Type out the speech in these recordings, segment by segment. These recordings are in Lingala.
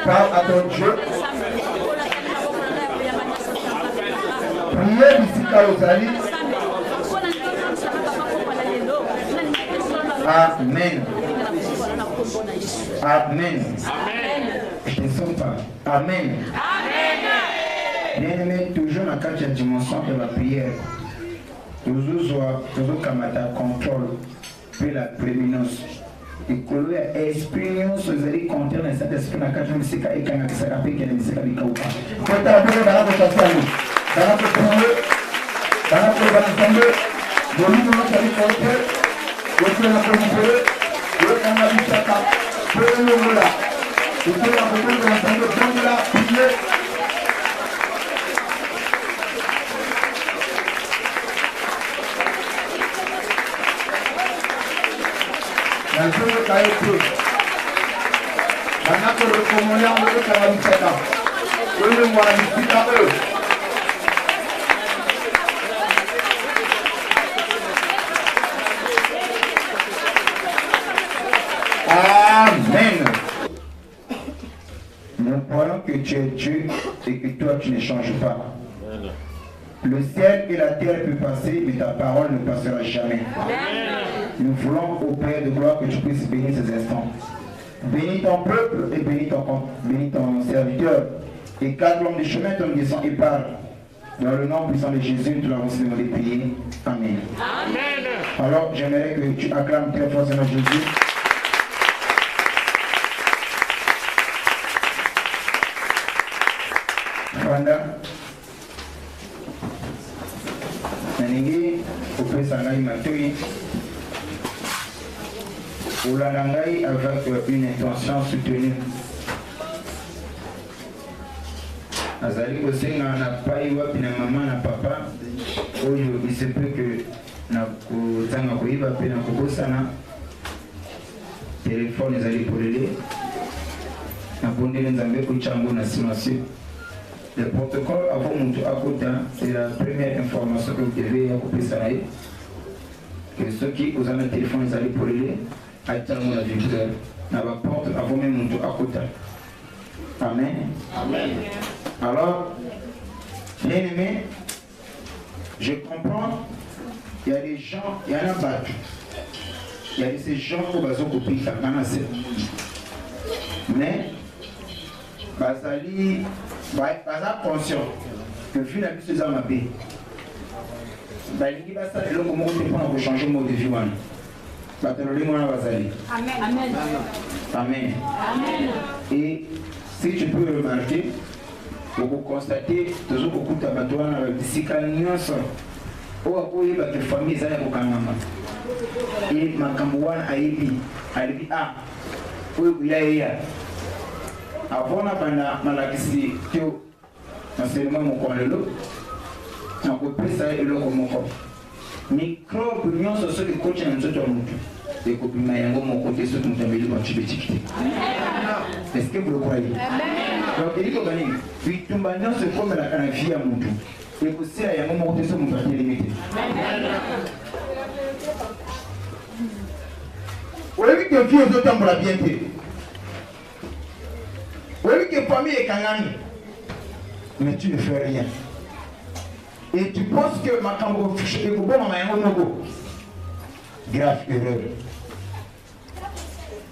Parle à ton Dieu. Priez Bisika Ozali. Amen. Amen. Je ne sens pas. Amen. Bien-aimé, toujours dans la dimension de la prière. Toujours kamata contrôle puis la prééminence. Et que l'expérience soit contraire dans cet esprit, dans le cadre de ce cas, et quand il s'est rappelé qu'il y a des cas de Kaupa. Quand tu as appelé dans la vocation, dans la prière, dans la prière, le livre de notre vie, le fait la prière, le canal du chaka, le nom là, le fait la prière de l'ensemble de la prière. Dans le cas où tu as le commandant de la le mois de Amen. Nous croyons que tu es Dieu et que toi tu ne changes pas. Le ciel et la terre peuvent passer, mais ta parole ne passera jamais. Nous voulons au Père de gloire que tu puisses bénir ces instants. Bénis ton peuple et bénis ton serviteur. Et cadre l'homme du chemin, ton descend et parle. Dans le nom puissant de Jésus, nous l'avons demandé de prier. Amen. Amen. Alors, j'aimerais que tu acclames très fort Seigneur Jésus. Fanda. Naningi, au Pessangaï Matui. Oulanangaï avec une intention soutenue. Azali Kosenga na pai wapi na mama na papa. Oyo il se peut que na kutanga kuiba pe na kukosana. Téléphone ezali polele. Na pondele nzambe kuchango na silencieux. Le protocole avant mon tour à côté, c'est la première information que vous devez couper ça. Que ceux qui vous ont un téléphone, ils allaient pour les attendre la victoire. Dans la porte avant même mon tour à côté. Amen. Amen. Alors, bien aimé, je comprends, il y a des gens, il y en a battu. Il y a ces gens qui vont couper ça. Mais, Basali, Baza conscient que vu la vie de Zamabé, Balingi Basa est là comment on peut prendre pour changer le mode de vie. Amen. Amen. Amen. Et si tu peux remarquer, vous constatez toujours beaucoup de tabatouans avec des cyclanions. Ou à quoi il y a des familles qui sont en et ma cambouane a été ah, où il y a avant la maladie que enseignement mon collègue on peut penser et le comment micro opinion sur ce que coach nous autres nous et copie mayango mon côté ce que nous avons dit dans Tibétique. Est-ce que vous le croyez? Donc il dit que gagner puis tout maintenant se forme la canafia mon tout et que c'est à yango mon côté ce que nous avons limité. Vous avez vu que vie aux autres pour la bienté. Vous voyez que la famille est kangani, mais tu ne fais rien. Et tu penses que ma cambo est bon, ma maman est bon. Grave erreur.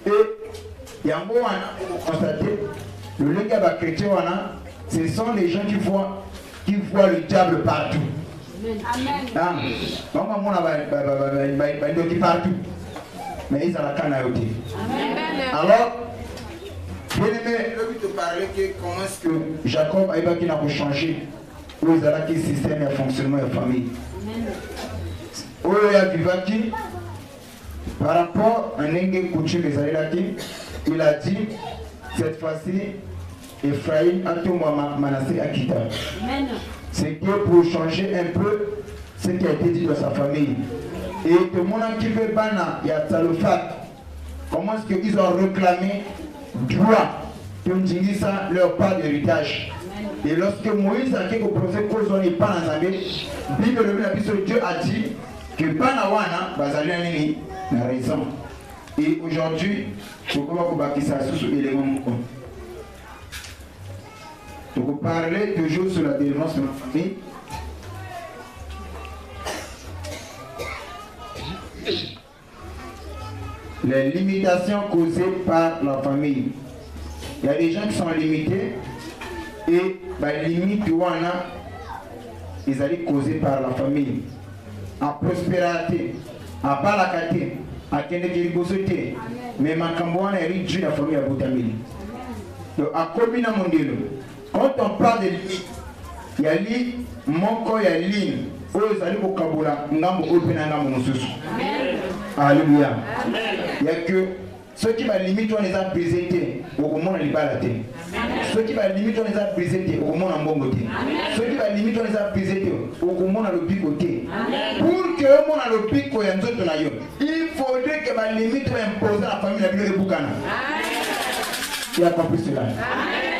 Et Yango a constaté, le légua chrétien, ce sont les gens qui voient le diable partout. Amen. Maman a partout. Mais ils ont la canne à ôter. Alors, bien aimé, je vais te parler de comment est-ce que Jacob a changé où il a le système et fonctionnement de la famille. Où il a vécu par rapport à une coutume il a dit cette fois-ci Ephraïm a tout Manassé à Kita. C'est que pour changer un peu ce qui a été dit dans sa famille. Et tout le monde qui veut bana, il y a Salophat. comment est-ce qu'ils ont réclamé droit pour Ndingisa leur part d'héritage. Et lorsque Moïse a dit au prophète qu'on n'est pas dans la Bible, Dieu a dit que Panawana va aller la raison. Et aujourd'hui, je crois que ça sous élément. Donc vous parlez toujours sur la délivrance de la famille. Les limitations causées par la famille. Il y a des gens qui sont limités et les limites ils allaient causées par la famille. En prospérité, en balakate, à Kendekirigosoté, mais ma cambouane est riche de la famille à Boutamili. Donc à Komina Mondelo, quand on parle de limites, il y a li, moko, il y a ligne, ils allaient au Kaboula, Ngambo, Opena, Ngambo, Mosusu. Alléluia. Il n'y a que ceux qui va limite, on les a brisés au moment de l'Ibalate. Ceux qui va limite, on les a brisés au moment de Mbongoté. Ceux qui va limite, on les a brisés au moment de l'Opicoté. Pour que le monde a l'Opico et nous il faudrait que la limite soit imposée à la famille de la ville de Boukana. Qui a compris cela?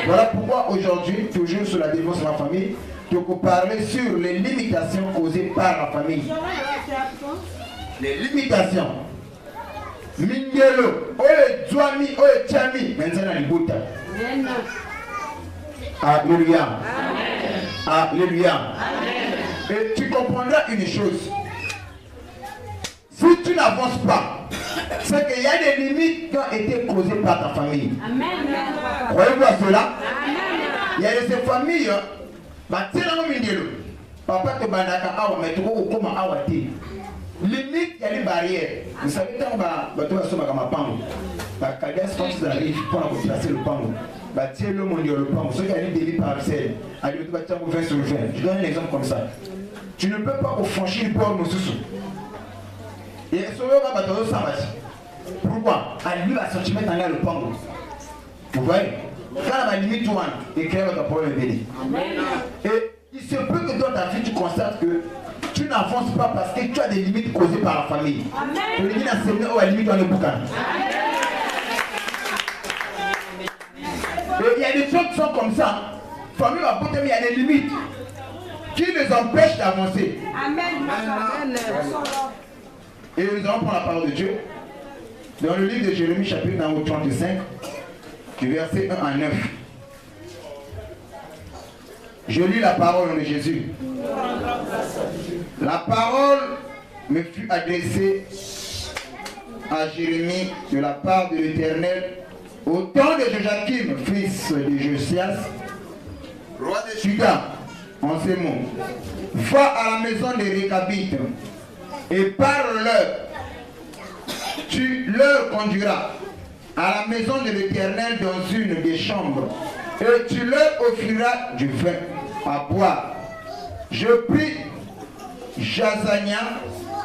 Voilà pourquoi aujourd'hui, toujours sur la défense de la famille, je peux parler sur les limitations causées par la famille. Les limitations. Mingelo, oye Djwami, oye Tchami, maintenant les Bouta. Alléluia. Alléluia. Et tu comprendras une chose. Si tu n'avances pas, c'est qu'il y a des limites qui ont été causées par ta famille. Croyez-vous à cela? Il y a des familles, papa te bandaka awa, mais tu vois comment awa ti. Limite, il y a des barrières. Vous savez, quand tu vas sur ma pango, quand ils arrivent pour placer le pango, tiens le monde le pango, ceux qui arrivent des vies parcelles, tu vas tiens au 20 sur le 20. Je donne un exemple comme ça. Tu ne peux pas franchir le port de Moussoussou. Et ce va battre au samedi. Pourquoi? À lui, va sentir dans le pango. Vous voyez? Quand la limite, tu vas écrire votre problème. Et il se peut que dans ta vie, tu constates que tu n'avances pas parce que tu as des limites causées par la famille. Tu dis à la limite dans le boucan. Et il y a des choses qui sont comme ça. Famille va porter, mais il y a des limites qui les empêchent d'avancer. Amen. Et nous allons prendre la parole de Dieu dans le livre de Jérémie, chapitre 35, du verset 1 à 9. Je lis la parole de Jésus. La parole me fut adressée à Jérémie de la part de l'Éternel au temps de Joachim, fils de Josias, roi de Juda, en ces mots. Va à la maison des Récabites et parle-leur. Tu leur conduiras à la maison de l'Éternel dans une des chambres et tu leur offriras du vin à boire. Je prie Jazania,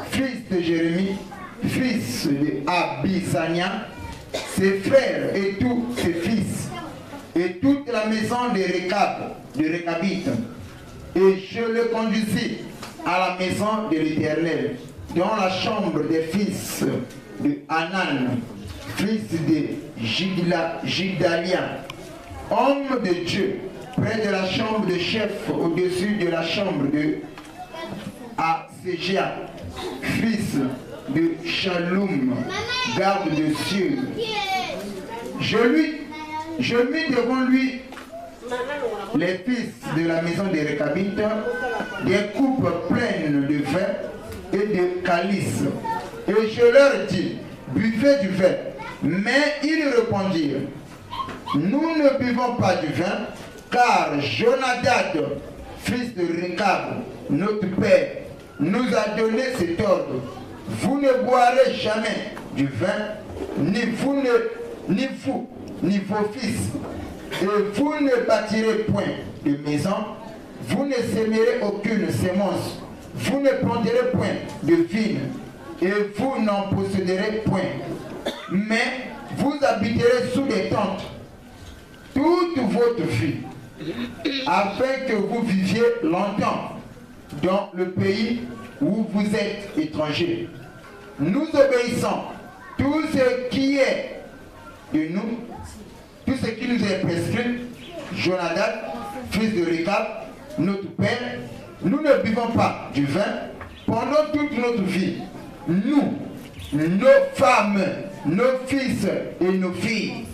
fils de Jérémie, fils de Abisania, ses frères et tous ses fils, et toute la maison des Récabites. Et je le conduisis à la maison de l'Éternel, dans la chambre des fils de Hanan, fils de Gidalia, homme de Dieu, près de la chambre de chef, au-dessus de la chambre de Aségia, fils de Shalom, garde de cieux. Je mis devant lui les fils de la maison des Récabites, des coupes pleines de vin et de calices. Et je leur dis, buvez du vin. Mais ils répondirent, nous ne buvons pas du vin, car Jonadab, fils de Récab, notre père, nous a donné cet ordre. Vous ne boirez jamais du vin, ni vous, ni vos fils, et vous ne bâtirez point de maison, vous ne sèmerez aucune sémence, vous ne planterez point de vigne, et vous n'en posséderez point. Mais vous habiterez sous des tentes toute votre vie, afin que vous viviez longtemps dans le pays où vous êtes étrangers. Nous obéissons tout ce qui est de nous, tout ce qui nous est prescrit, Jonadab, fils de Récab, notre père, nous ne buvons pas du vin pendant toute notre vie. Nous, nos femmes, nos fils et nos filles.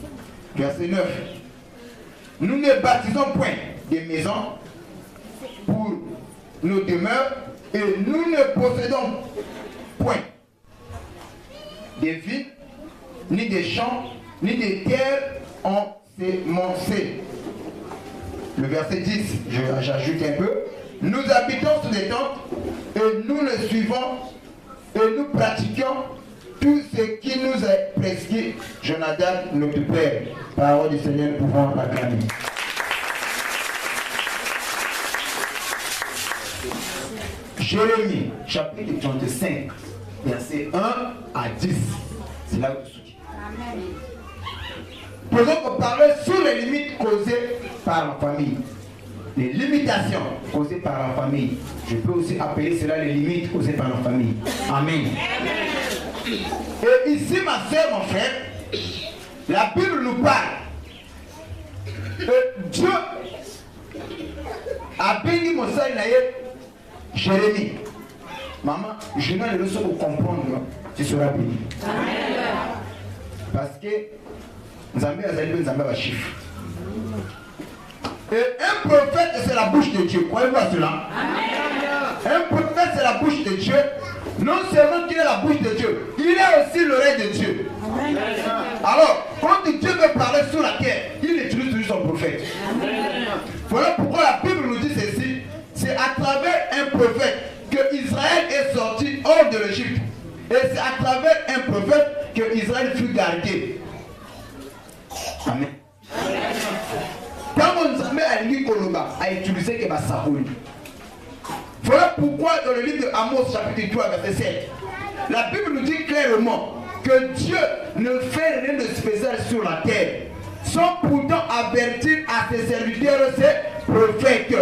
Verset 9. Nous ne bâtissons point des maisons pour nos demeures et nous ne possédons point des villes, ni des champs, ni des terres ensemencées. Le verset 10, j'ajoute un peu. Nous habitons sous des tentes et nous le suivons et nous pratiquons tout ce qui nous est prescrit. Jonadab, notre père. Parole du Seigneur, nous pouvons l'acclamer. Jérémie, chapitre 35, versets 1 à 10. C'est là où je suis. Pour parler sur les limites causées par la famille. Les limitations causées par la famille. Je peux aussi appeler cela les limites causées par la famille. Amen. Et ici, ma soeur, mon frère, la Bible nous parle que Dieu a béni mon soeur Jérémie. Maman, je n'ai le seul pour comprendre, tu seras béni. Parce que Nzambé a zali Nzambé va chiffre. Et un prophète, c'est la bouche de Dieu. Croyez-vous à cela? Un prophète, c'est la bouche de Dieu. Non seulement qu'il est la bouche de Dieu, il est aussi l'oreille de Dieu. Alors, quand Dieu veut parler sur la terre, il utilise toujours son prophète. Voilà pourquoi la Bible nous dit ceci. C'est à travers un prophète que Israël est sorti hors de l'Égypte. Et c'est à travers un prophète que Israël fut gardé. Amen. Quand on s'en met à l'Église Koloba, a utilisé que Bassaouli. Voilà pourquoi dans le livre de Amos, chapitre 3, verset 7, la Bible nous dit clairement que Dieu ne fait rien de spécial sur la terre, sans pourtant avertir à ses serviteurs, ses prophètes.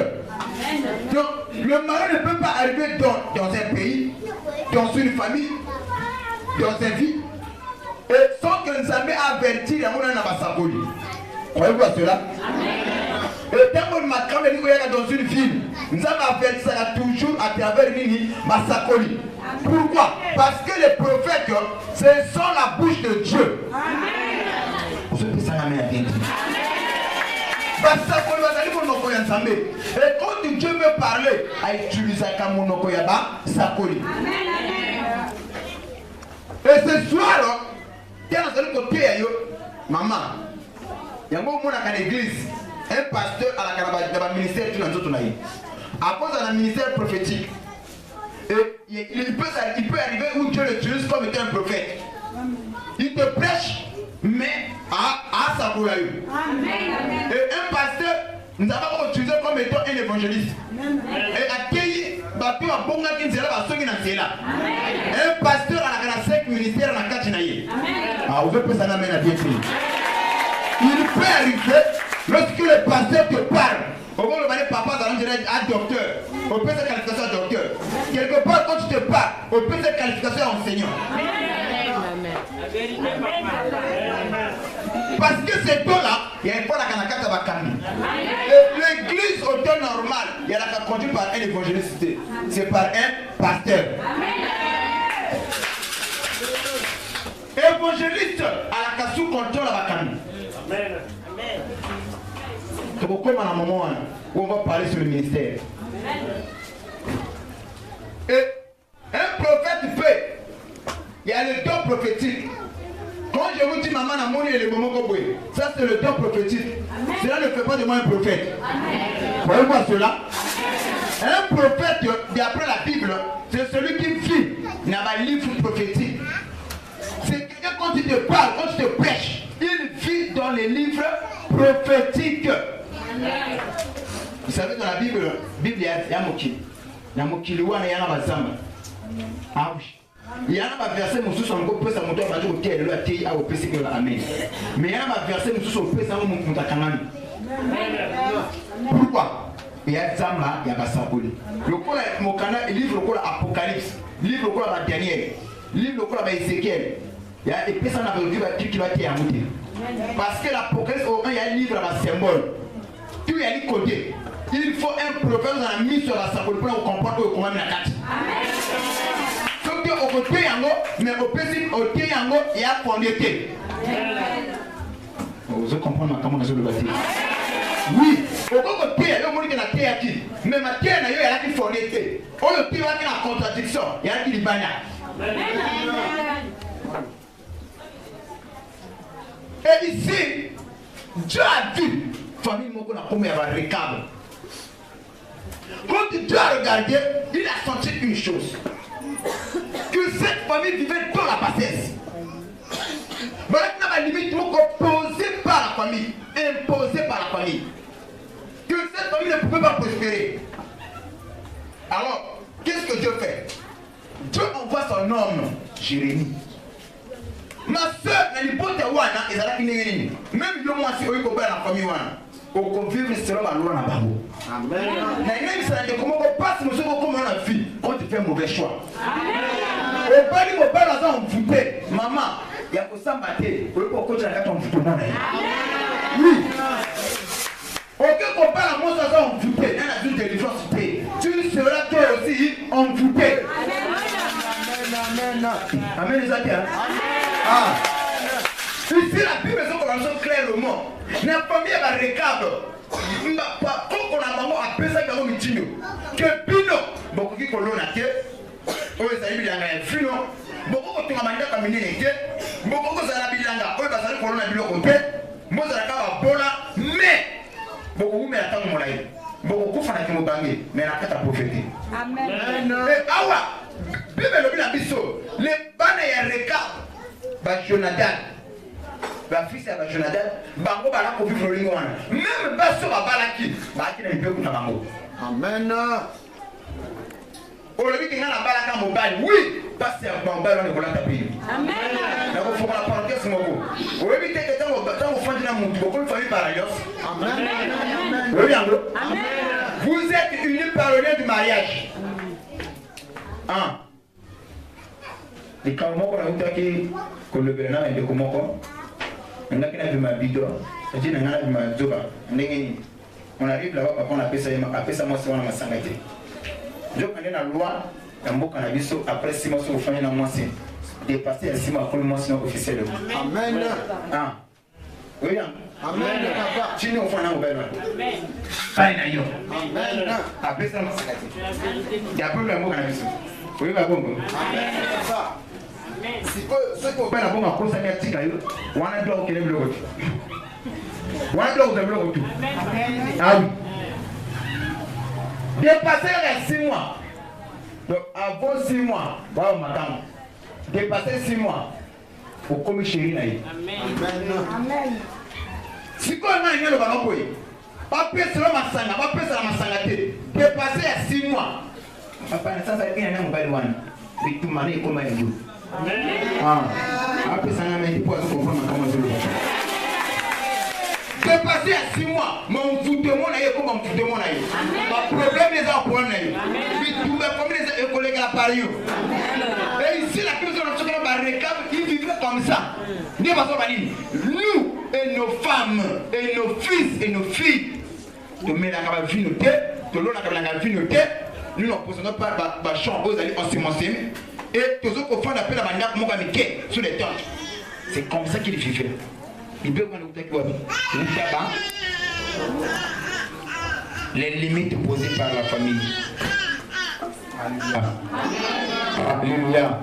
Donc, le malheur ne peut pas arriver dans un pays, dans une famille, dans une vie, et sans que nous ayons averti à mon Nabassakoli. Croyez-vous à cela? Et quand on m'a dans une ville, nous avons averti ça toujours à travers Nini Massakoli. Pourquoi? Parce que les prophètes, ce sont la bouche de Dieu. Vous savez ça la main à bien. Et quand Dieu veut parler, à utiliser comme Monokoyaba, Sakoli. Et ce soir, maman, il y a un moment dans l'église, un pasteur à la ministère qui nous a dit. À cause d'un ministère prophétique, il peut arriver où Dieu l'utilise comme étant un prophète. Il te prêche, mais à sa couleur. Et un pasteur, nous avons utilisé comme étant un évangéliste. Et accueilli, un pasteur à la 5 ministères à la Kachinaïe. Ah, vous pouvez s'en amener à bien pris. Il peut arriver, lorsque le pasteur te parle, au moment où le papa à docteur, on peut se qualification à docteur. Quelque part, quand tu te parles, on peut se qualification à enseignant. Parce que ces deux-là, il y a une fois la Kanakata Bakami. L'église au temps normal, il y a la conduit par un évangéliste, c'est par un pasteur. Évangéliste à la Kassou contrôle la Bakami. C'est comme à un moment où on va parler sur le ministère. Et un prophète fait, il y a le don prophétique. Quand je vous dis maman Namoni et le moment Koboué, ça c'est le don prophétique. Cela ne fait pas de moi un prophète. Voyez-vous cela? Un prophète, d'après la Bible, c'est celui qui vit dans un livre prophétique. C'est quelqu'un quand il te parle, quand il te prêche, il vit dans les livres prophétiques. Vous savez, dans la Bible, il y a Moki. Il y a Moki, il y a Mazamba. Ah oui. Il y a un verset où on peut s'en monter à la journée où il y a au PC que la Amen. Mais il y a un verset où on peut s'en monter à Kanani. Pourquoi? Il y a Zamba, il y a Bassakoli. Le col Mokana, livre le col Apocalypse, livre le col Daniel, livre le col Ézéchiel. Il y a des personnes qui vont être amoureuses. Parce que l'Apocalypse, il y a un livre à la symbole. Tout y a les côtés. Il faut un prophète dans la mise sur la symbole pour comprendre comment la carte. Sauf que au côté yango, mais au principe au côté yango, il y a fondé. Vous comprenez comment on a le bâti? Oui, au côté il y a le monde qui a terre qui, mais ma terre il y a qui fondé. Au le terre qui a contradiction, il y a qui libana. Et ici, Dieu a dit, famille Moko n'a pas mis à récable. Quand Dieu a regardé, il a senti une chose. Que cette famille vivait dans la bassesse. Maintenant, la limite posée par la famille, imposée par la famille. Que cette famille ne pouvait pas prospérer. Alors, qu'est-ce que Dieu fait? Dieu envoie son homme, Jérémie. Ma soeur, l'hypothèse wana, ils allaient finir. Même le mois si on est la famille wana, au convivre sera la loi na babo. Amen. Mais même ça ne comment on passe monsieur comme on a vie quand tu fais un mauvais choix. Amen. Et pas dit mon père là on foutait. Maman, il y a pour ça mater, pour que tu la carte on fout mon aïe. Oui. OK qu'on parle à moi ça on foutait, un adulte de délivrance tu seras toi aussi on foutait. Amen. Amen les amis. Ah. Ici la Bible est encore clairement. La famille va regarder. Quand on a maman appelé ça comme mitino. Que pino. Beaucoup qui colonna que. Oh ça y est bien un fino. Beaucoup qui m'a mandé comme une idée. Beaucoup qui ça la bilanga. Oh ça le colonna bilo côté. Moi ça la cava bola mais beaucoup mais attends mon laï. Beaucoup qui fana qui me bangé mais la tête a prophétisé. Amen. Et awa. Bible le bila biso. Les bana ya regarde. Ba Jonathan. Ba fils ya ba Jonathan, bango bala ko vivre lingo wana. Même ba so ba balaki, ba kina mpeku na bango. Amen. O le bi kinga na balaka mobali. Oui, parce que ba mobali on ko la taper. Amen. Na ko foka la parenthèse moko. O le bi te que tant fandi na mutu ko famille par ailleurs. Amen. Amen. Oui yango. Amen. Vous êtes unis par le lien du mariage. Hein? Et quand on a dit que le Bénin est de Komoko, on a vu ma vidéo, on a vu ma zoba, on arrive là-bas, on appelle ça moi, c'est ma sangate. Je connais la loi, après 6 mois, on fait un mois, dépasser les 6 mois pour le mois officiel. Amen. Ah. Oui, amen. Tu nous fais un nouvel. Amen. Après ça, ma sangate. Il y a peu de mots qu'on a vu. Oui, va bon. Amen. Si ceux qui ont fait la bonne approche, c'est un petit caillou. On a droit au Québec le retour. On a droit au Québec le retour. Ah oui. Dépasser les 6 mois. Donc avant 6 mois, voilà madame. Dépasser 6 mois. Pour comme chérie naïe. Amen. Si quoi on a un le ballon pour pas péter sur ma sanga, pas péter sur ma sangate. Dépasser les 6 mois. Papa, ça ça est un mobile one. Mais tout mané comme un jour. Ah, après ça, on a dit pour comprendre comment je le fais. Dépasser à 6 mois, mon fout de mon aïe, comme mon fout de mon aïe. Mon problème est en point aïe. Mais tout le problème est en collègue à Paris. Et ici, la personne qui a un récap, il vit comme ça. Nous et nos femmes, et nos fils et nos filles, de mettre la vie notée, de l'eau la vie notée, nous ne posons pas la chambre aux alliés ensemencés. Et tous ceux qui font appel à Mandak Mogamike sur les tentes. C'est comme ça qu'il vivait. Il peut prendre les limites posées par la famille. Alléluia.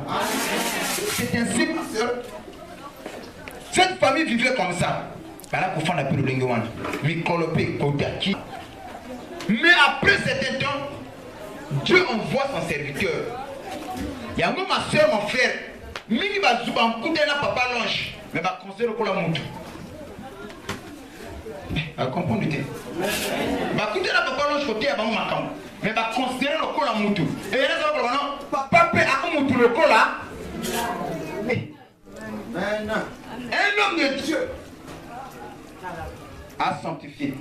C'est ainsi que cette famille vivait comme ça. Voilà pour faire appel au Linguan. Mais après certain temps, Dieu envoie son serviteur. Il y a ma soeur, mon frère, Mini va jouer un coup de papa longe, mais va considérer que la montre. Va comprendre le thé. Va couper la papa longe côté avant ma camp, mais va considérer le col à montre. Et il y a des gens papa peut à montre le col là. Un homme de Dieu a sanctifié.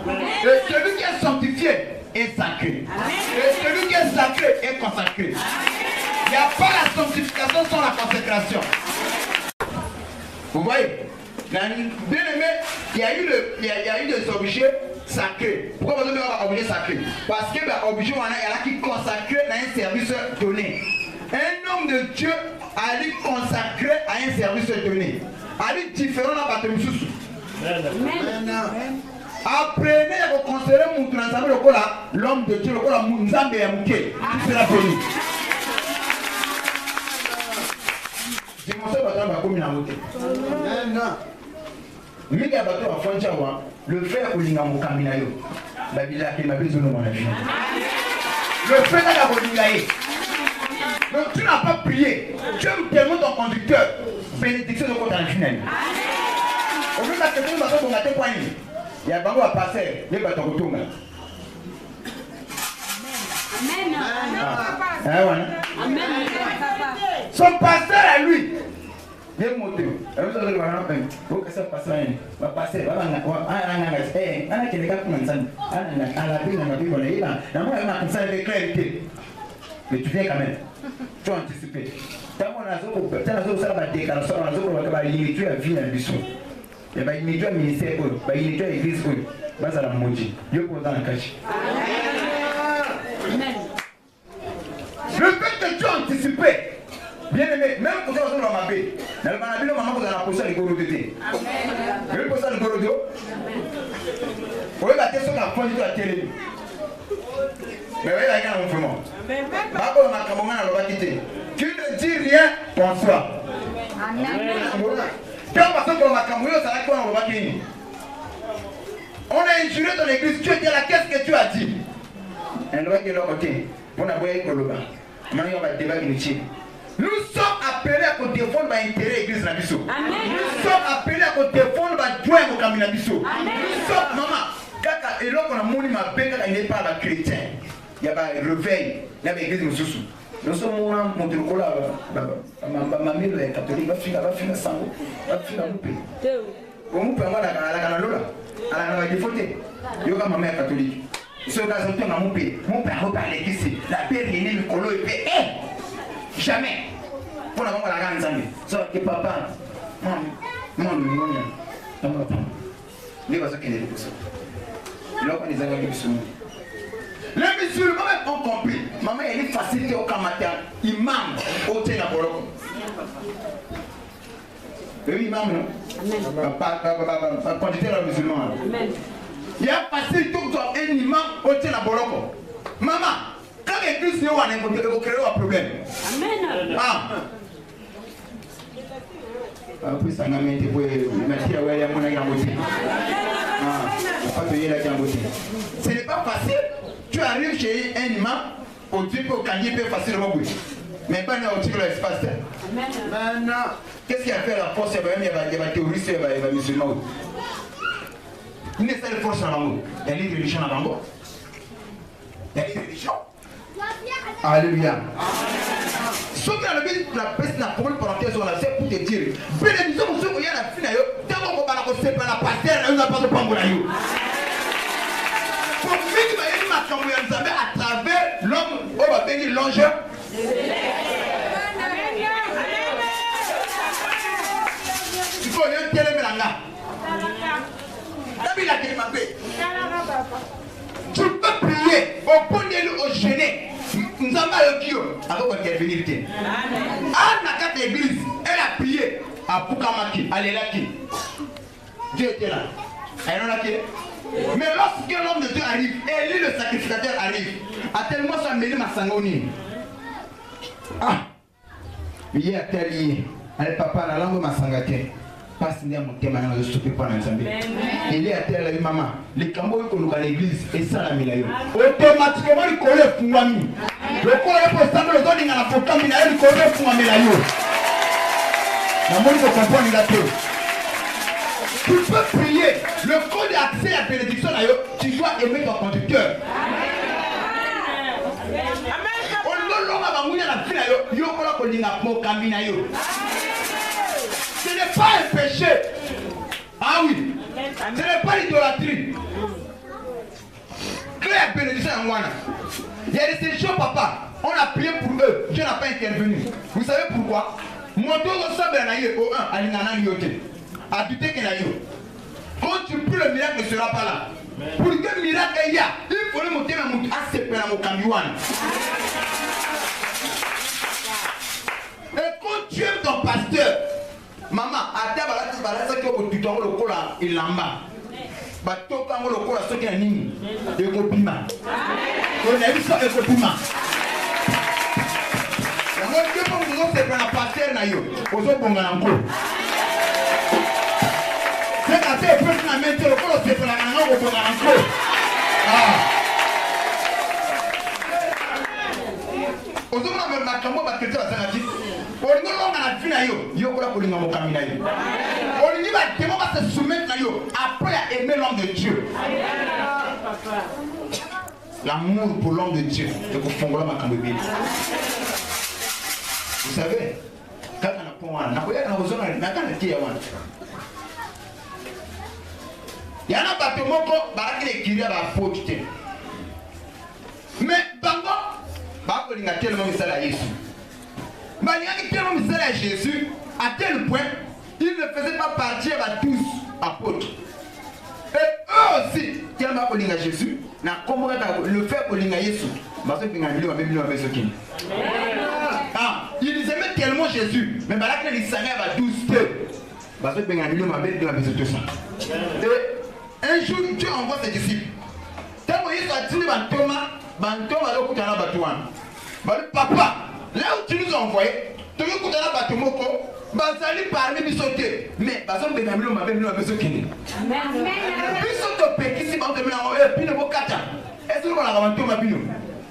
Et celui qui est sanctifié est sacré. Et celui qui est sacré est consacré. Il n'y a pas la sanctification sans la consécration. Vous voyez? Bien aimé, il y a eu des objets sacrés. Pourquoi vous avez un objet sacré? Parce que l'objet, il y en a qui consacré à un service donné. Un homme de Dieu a lui consacré à un service donné. A lui différent dans votre sous. Apprenez à considérer mon transable l'homme de Dieu, le Nzambe et Mouké. Qui sera béni. J'ai mon seul bâton va comme une amoté. Mais il y a bâton à Fonchawa, le frère Olingamou Kaminayo. La villa qui m'a besoin de mon avis. Le frère d'Abolingaye. Donc tu n'as pas prié. Tu aimes tellement ton conducteur. Bénédiction de côté en final. Au lieu de la question de ma soeur, on a été poigné. Il y a un bango à passer. Il y a un bango à tourner. Amen. Son pasteur à lui. Il est monté. Vous allez voir un peu. Vous que ça passe rien. Va passer. Va mais tu viens quand même. Tu as anticipé. Tant qu'on a ça va déclaration, on va limiter la vie à l'issue. Il va limiter le ministère, il va limiter l'église. Va ça la maudit. Dieu pour dans le cache. Le fait que tu as anticipé, bien aimé, même pour ça, on va m'appeler. Dans le manabile, maman, vous allez poser les gros de thé. Vous voulez poser les gros de thé? Vous voulez battre sur la pointe de la télé. Mais oui, il y a un mouvement. Tu ne dis rien, bonsoir. On a injuré ton église, tu étais là, qu'est-ce que tu as dit? Nous sommes appelés à défendre l'intérêt de l'église. Nous sommes appelés à défendre le droit au camin. Nous sommes, maman, et là qu'on a mouni ma peine, il n'est pas chrétien. Il y a un réveil, il y a une église. Nous sommes mon truc là, ma mère est catholique, va finir sango, va finir moupé. On peut avoir la lola, à la défautée. Il y a ma mère catholique. Ce gars, on peut moupé, mon père va parler ici. La paix est née, le colo est paix. Jamais. Pour la maman, la grande sangue. Ça, que papa, maman, les voisins qui est ça. Il a pas des amis qui sont. Les musulmans ont compris. Maman, elle est facilité au Kamata. Imam, au Ténabolo. Oui, imam, non? Pas quantité de musulmans. Il y a facilité un imam au Ténabolo. Maman, quand l'église est en train de créer un problème. Amen. Ah. Puis ça n'a pas été pour mettre à mon amour. Ce n'est pas facile. Tu arrives chez un imam, au type au canier peut facilement bouger. Mais pas au type de l'espace. Maintenant, qu'est-ce qui a fait la force? Il y a des terroristes, il y a des musulmans. Il y a une seule force dans l'amour. Il y a une religion dans l'amour. Il y a une religion. Alléluia. Sauf que la peste n'a pas de parenthèse sur la scène pour te dire. Bénédiction, monsieur, il y a la fin. D'abord, on va la passer par la pasteur, on n'a pas de pangolaïo. À travers l'homme, on va bénir l'ange. Il faut y aller tu peux prier au poney au gêné. Nous avons alors intervenir. À la église, elle a prié à Poukamaki, à l'Elaki. Dieu était là. Elle est là. Mais lorsque l'homme de Dieu arrive, et lui le sacrificateur arrive, à tellement ça mêlé ma sangoni. Ah, il y a tel lié. Allez papa, la langue ma sangate. Passe à mon thème, je suis stupé par l'ensemble. Il est à tel la maman. Les cambo qu'on nous à l'église et ça la milayo. Automatiquement, il connaît Fouami. Le corps est possible de donner à la photo, il connaît Fouami milayo. La monde ne comprend pas la tête. Tu peux prier. Le code d'accès à la bénédiction, tu dois aimer ton conducteur. Ce n'est pas un péché. Ah oui. Ce n'est pas l'idolâtrie. Claire bénédiction en moi. Il y a des sélections, papa. On a prié pour eux. Dieu n'a pas intervenu. Vous savez pourquoi? Moto ressemble à Naïe au 1, à l'Inana Lyoté. Habité que Naïe. Quand tu peux, le miracle ne sera pas là. Pour que le miracle y a, il faut le monter à mon Camiouane. Et quand tu aimes ton pasteur, maman, à ta balade, tu vas dire que tu dois le cola et l'amba. Bato quand le cola, ce qui est nini, et copima. On a vu ça, et copima. La moitié pour nous, c'est pour la pasteur, naïo. Aux autres, on a encore. C'est quand tu es prêt à mettre le cola, c'est pour la maman, on a encore. Aux autres, on a ma camo, ma question à Sanati. On ne l'a vu naïo, yo cola pour l'ingo caminaïo. On y va, démon va se soumettre naïo, après à aimer l'homme de Dieu. L'amour pour l'homme de Dieu, c'est pour fondre ma cambébile. Vous savez, quand on a pour moi, on a besoin de il y a un bâtiment qui est écrit à la faute. Mais Bango, il y a tellement de salaire à Jésus. Mais il y a tellement de salaire à Jésus, à tel point, il ne faisait pas partie à tous apôtres. Et eux aussi, qui ont appelé à Jésus, le fait que Jésus, ils aimaient tellement Jésus, mais ils s'en à 12 peu. Un jour, Dieu envoie ses disciples. Quand ils sont attirés par Thomas, papa, là où tu nous as envoyé, tu nous as envoyé Bazali parmi les sautés, mais Bazon Benamilo m'a même besoin qu'il y ait. Puis son topé qui s'y bat de mélanger, puis le beau kata. Est-ce que l'on a ravanté ma bino?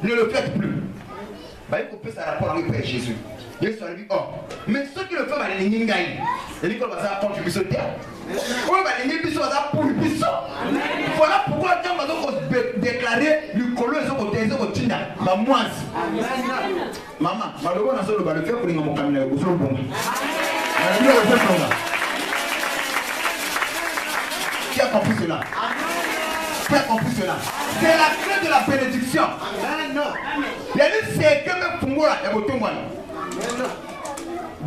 Ne le faites plus. Bah, il faut faire ça rapport avec Père Jésus. Il se dit, oh, mais ceux qui le font, les Ningaï, et l'école va s'apprendre du bisou terre. Oui, les Ningaï va pour le bisou. Voilà pourquoi quand on va déclarer le colon, ils ont été au Tina, ma moise. Maman, malheureusement, on a le fait pour les gens qui ont été au bon. Qui a compris cela? Qui a compris cela? C'est la clé de la bénédiction. Il y a dit c'est que même pour moi, il y a beaucoup de monde.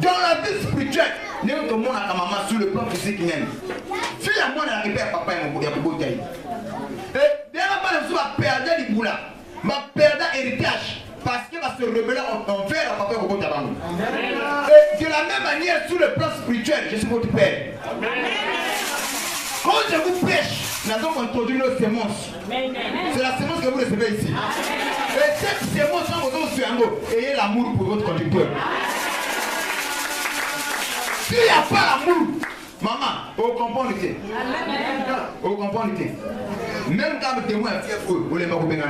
Dans la vie spirituelle, nous avons monde à maman sur le plan physique même. Si la monde a récupéré papa et mon beaucoup de taille. Et dernièrement, nous avons perdu les boulas. Ma perdu héritage. Parce qu'il va se rebeller envers la papa et mon tabac. Et de la même manière, sur le plan spirituel, je suis votre père. Quand je vous pêche, nous avons introduit nos sémences. C'est la sémence que vous recevez ici. Et cette sémence, ayez l'amour pour votre conducteur. S'il n'y a pas l'amour, maman, vous comprenez. Vous comprenez. Même quand le témoin est fier, vous les mettez.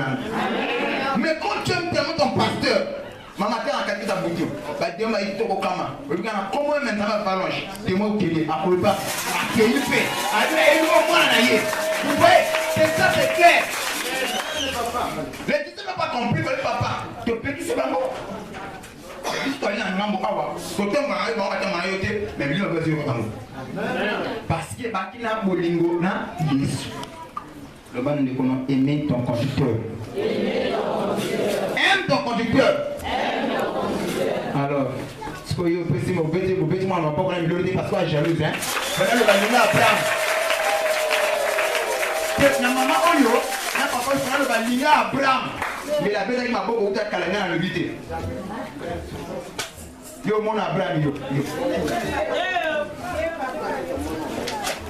Mais quand tu aimes tellement ton pasteur, maman, tu as un cadeau à bouton. Tu as un cadeau à bouton. Comment maintenant va falloir témoin qui est à Colba, à Kélipe, à Kélipe. Vous voyez, c'est ça, c'est clair. Les disciples n'ont pas compris que le papa, tu peux dire c'est pas bon. Parce que Bakina Bolingo na Yesu. Le ban de comment aimer ton conducteur. Aime ton conducteur. Alors, ce que vous pouvez dire, vous pouvez dire, on va pas qu'on a une parce qu'on est jalouse. Maintenant, le ban de Abraham. La maman Oyo, la papa il le ban de Abraham. Mais la belle m'a beaucoup de calendrier dans le vide. Yo mon Abraham yo.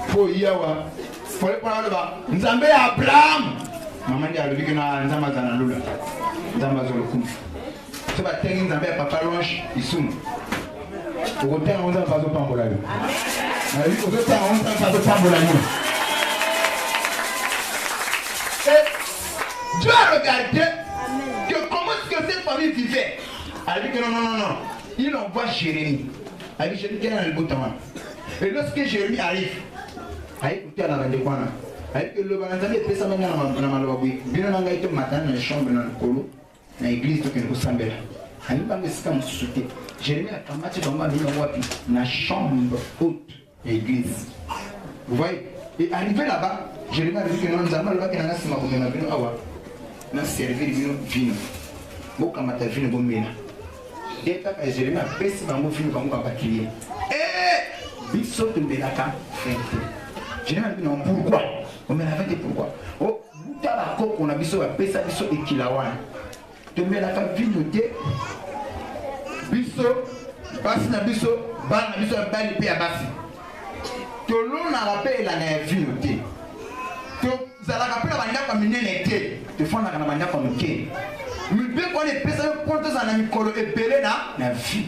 Faut y avoir. Faut le prendre là-bas. Nzambe Abraham. Maman dit à lui que na nzamba zana lula. Nzamba zolokum. C'est pas tenir nzambe papa longe isum. Au côté on va pas au pambola. Amen. Au côté on va pas au pambola. Dieu a regardé que comment est-ce que cette famille vivait. Elle dit que non. Il envoie Jérémie. Elle dit Jérémie qui est dans le beau temps. Et lorsque Jérémie arrive, elle écoute à la radio. Elle dit que le balanzami est pesé maintenant dans la malobie. Bien dans le matin dans la chambre dans le colo, dans l'église que nous sommes là. Elle dit que c'est comme souté. Jérémie a commencé dans la chambre haute de l'église. Vous voyez? Et arrivé là-bas, Jérémie a dit que non, nous avons le bac et nous avons servi le vino. Beaucoup de vino bon mena. Dès que Jérémie a baissé bango fini bango va crier. Eh, biso tombelaka fente. Jérémie a dit non pourquoi? On me l'avait dit pourquoi? Oh, buta la coque on a biso va baisser biso ekilawana. Tombelaka vinoté. Biso, basi na biso, bana biso bali pe ya basi. Tolo na rappel la na vinoté. To zalaka pe la banda kwa minene te. Te fona kana banda kwa moke. Mais quand les personnes portent un ami et na vie.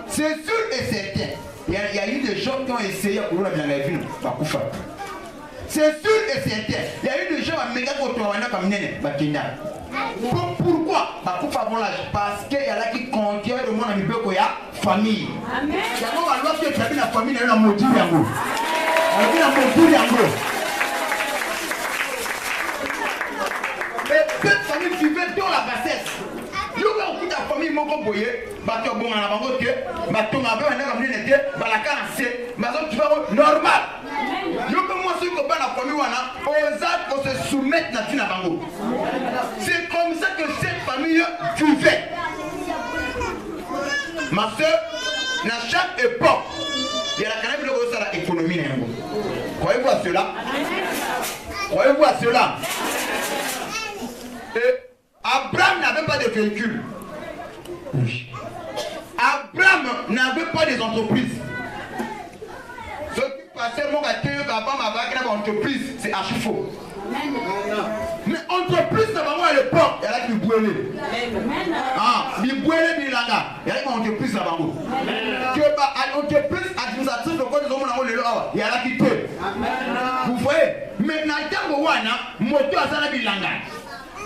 C'est sûr et certain. Il y a eu des gens qui ont essayé pour la vie. C'est sûr et certain. Il y a eu des gens qui ont essayé pourquoi? Parce qu'il y a là qui contient le monde de la famille. Il y a la famille qui a maudit. Cette famille vivait dans la bassesse. Il y a une famille qui a boyé, qui a bon à la banque, qui a normal. Il y a la famille qui se soumettre à la banque. C'est comme ça que cette famille vivait. Ma soeur, dans chaque époque, il y a la canne de l'économie. Croyez-vous à cela? Croyez-vous à cela? Abraham n'avait pas de véhicule. Abraham n'avait pas des entreprises. Ce qui passait mon gâteau, Abraham avait une entreprise, c'est archi faux. Mais entreprise, c'est vraiment à l'époque, il y a là qui brûlait. Ah, il brûlait, il y a une entreprise là-bas. Entreprise administrative, il y a là qui peut. Vous voyez, maintenant, il y a un moto à la bilanga.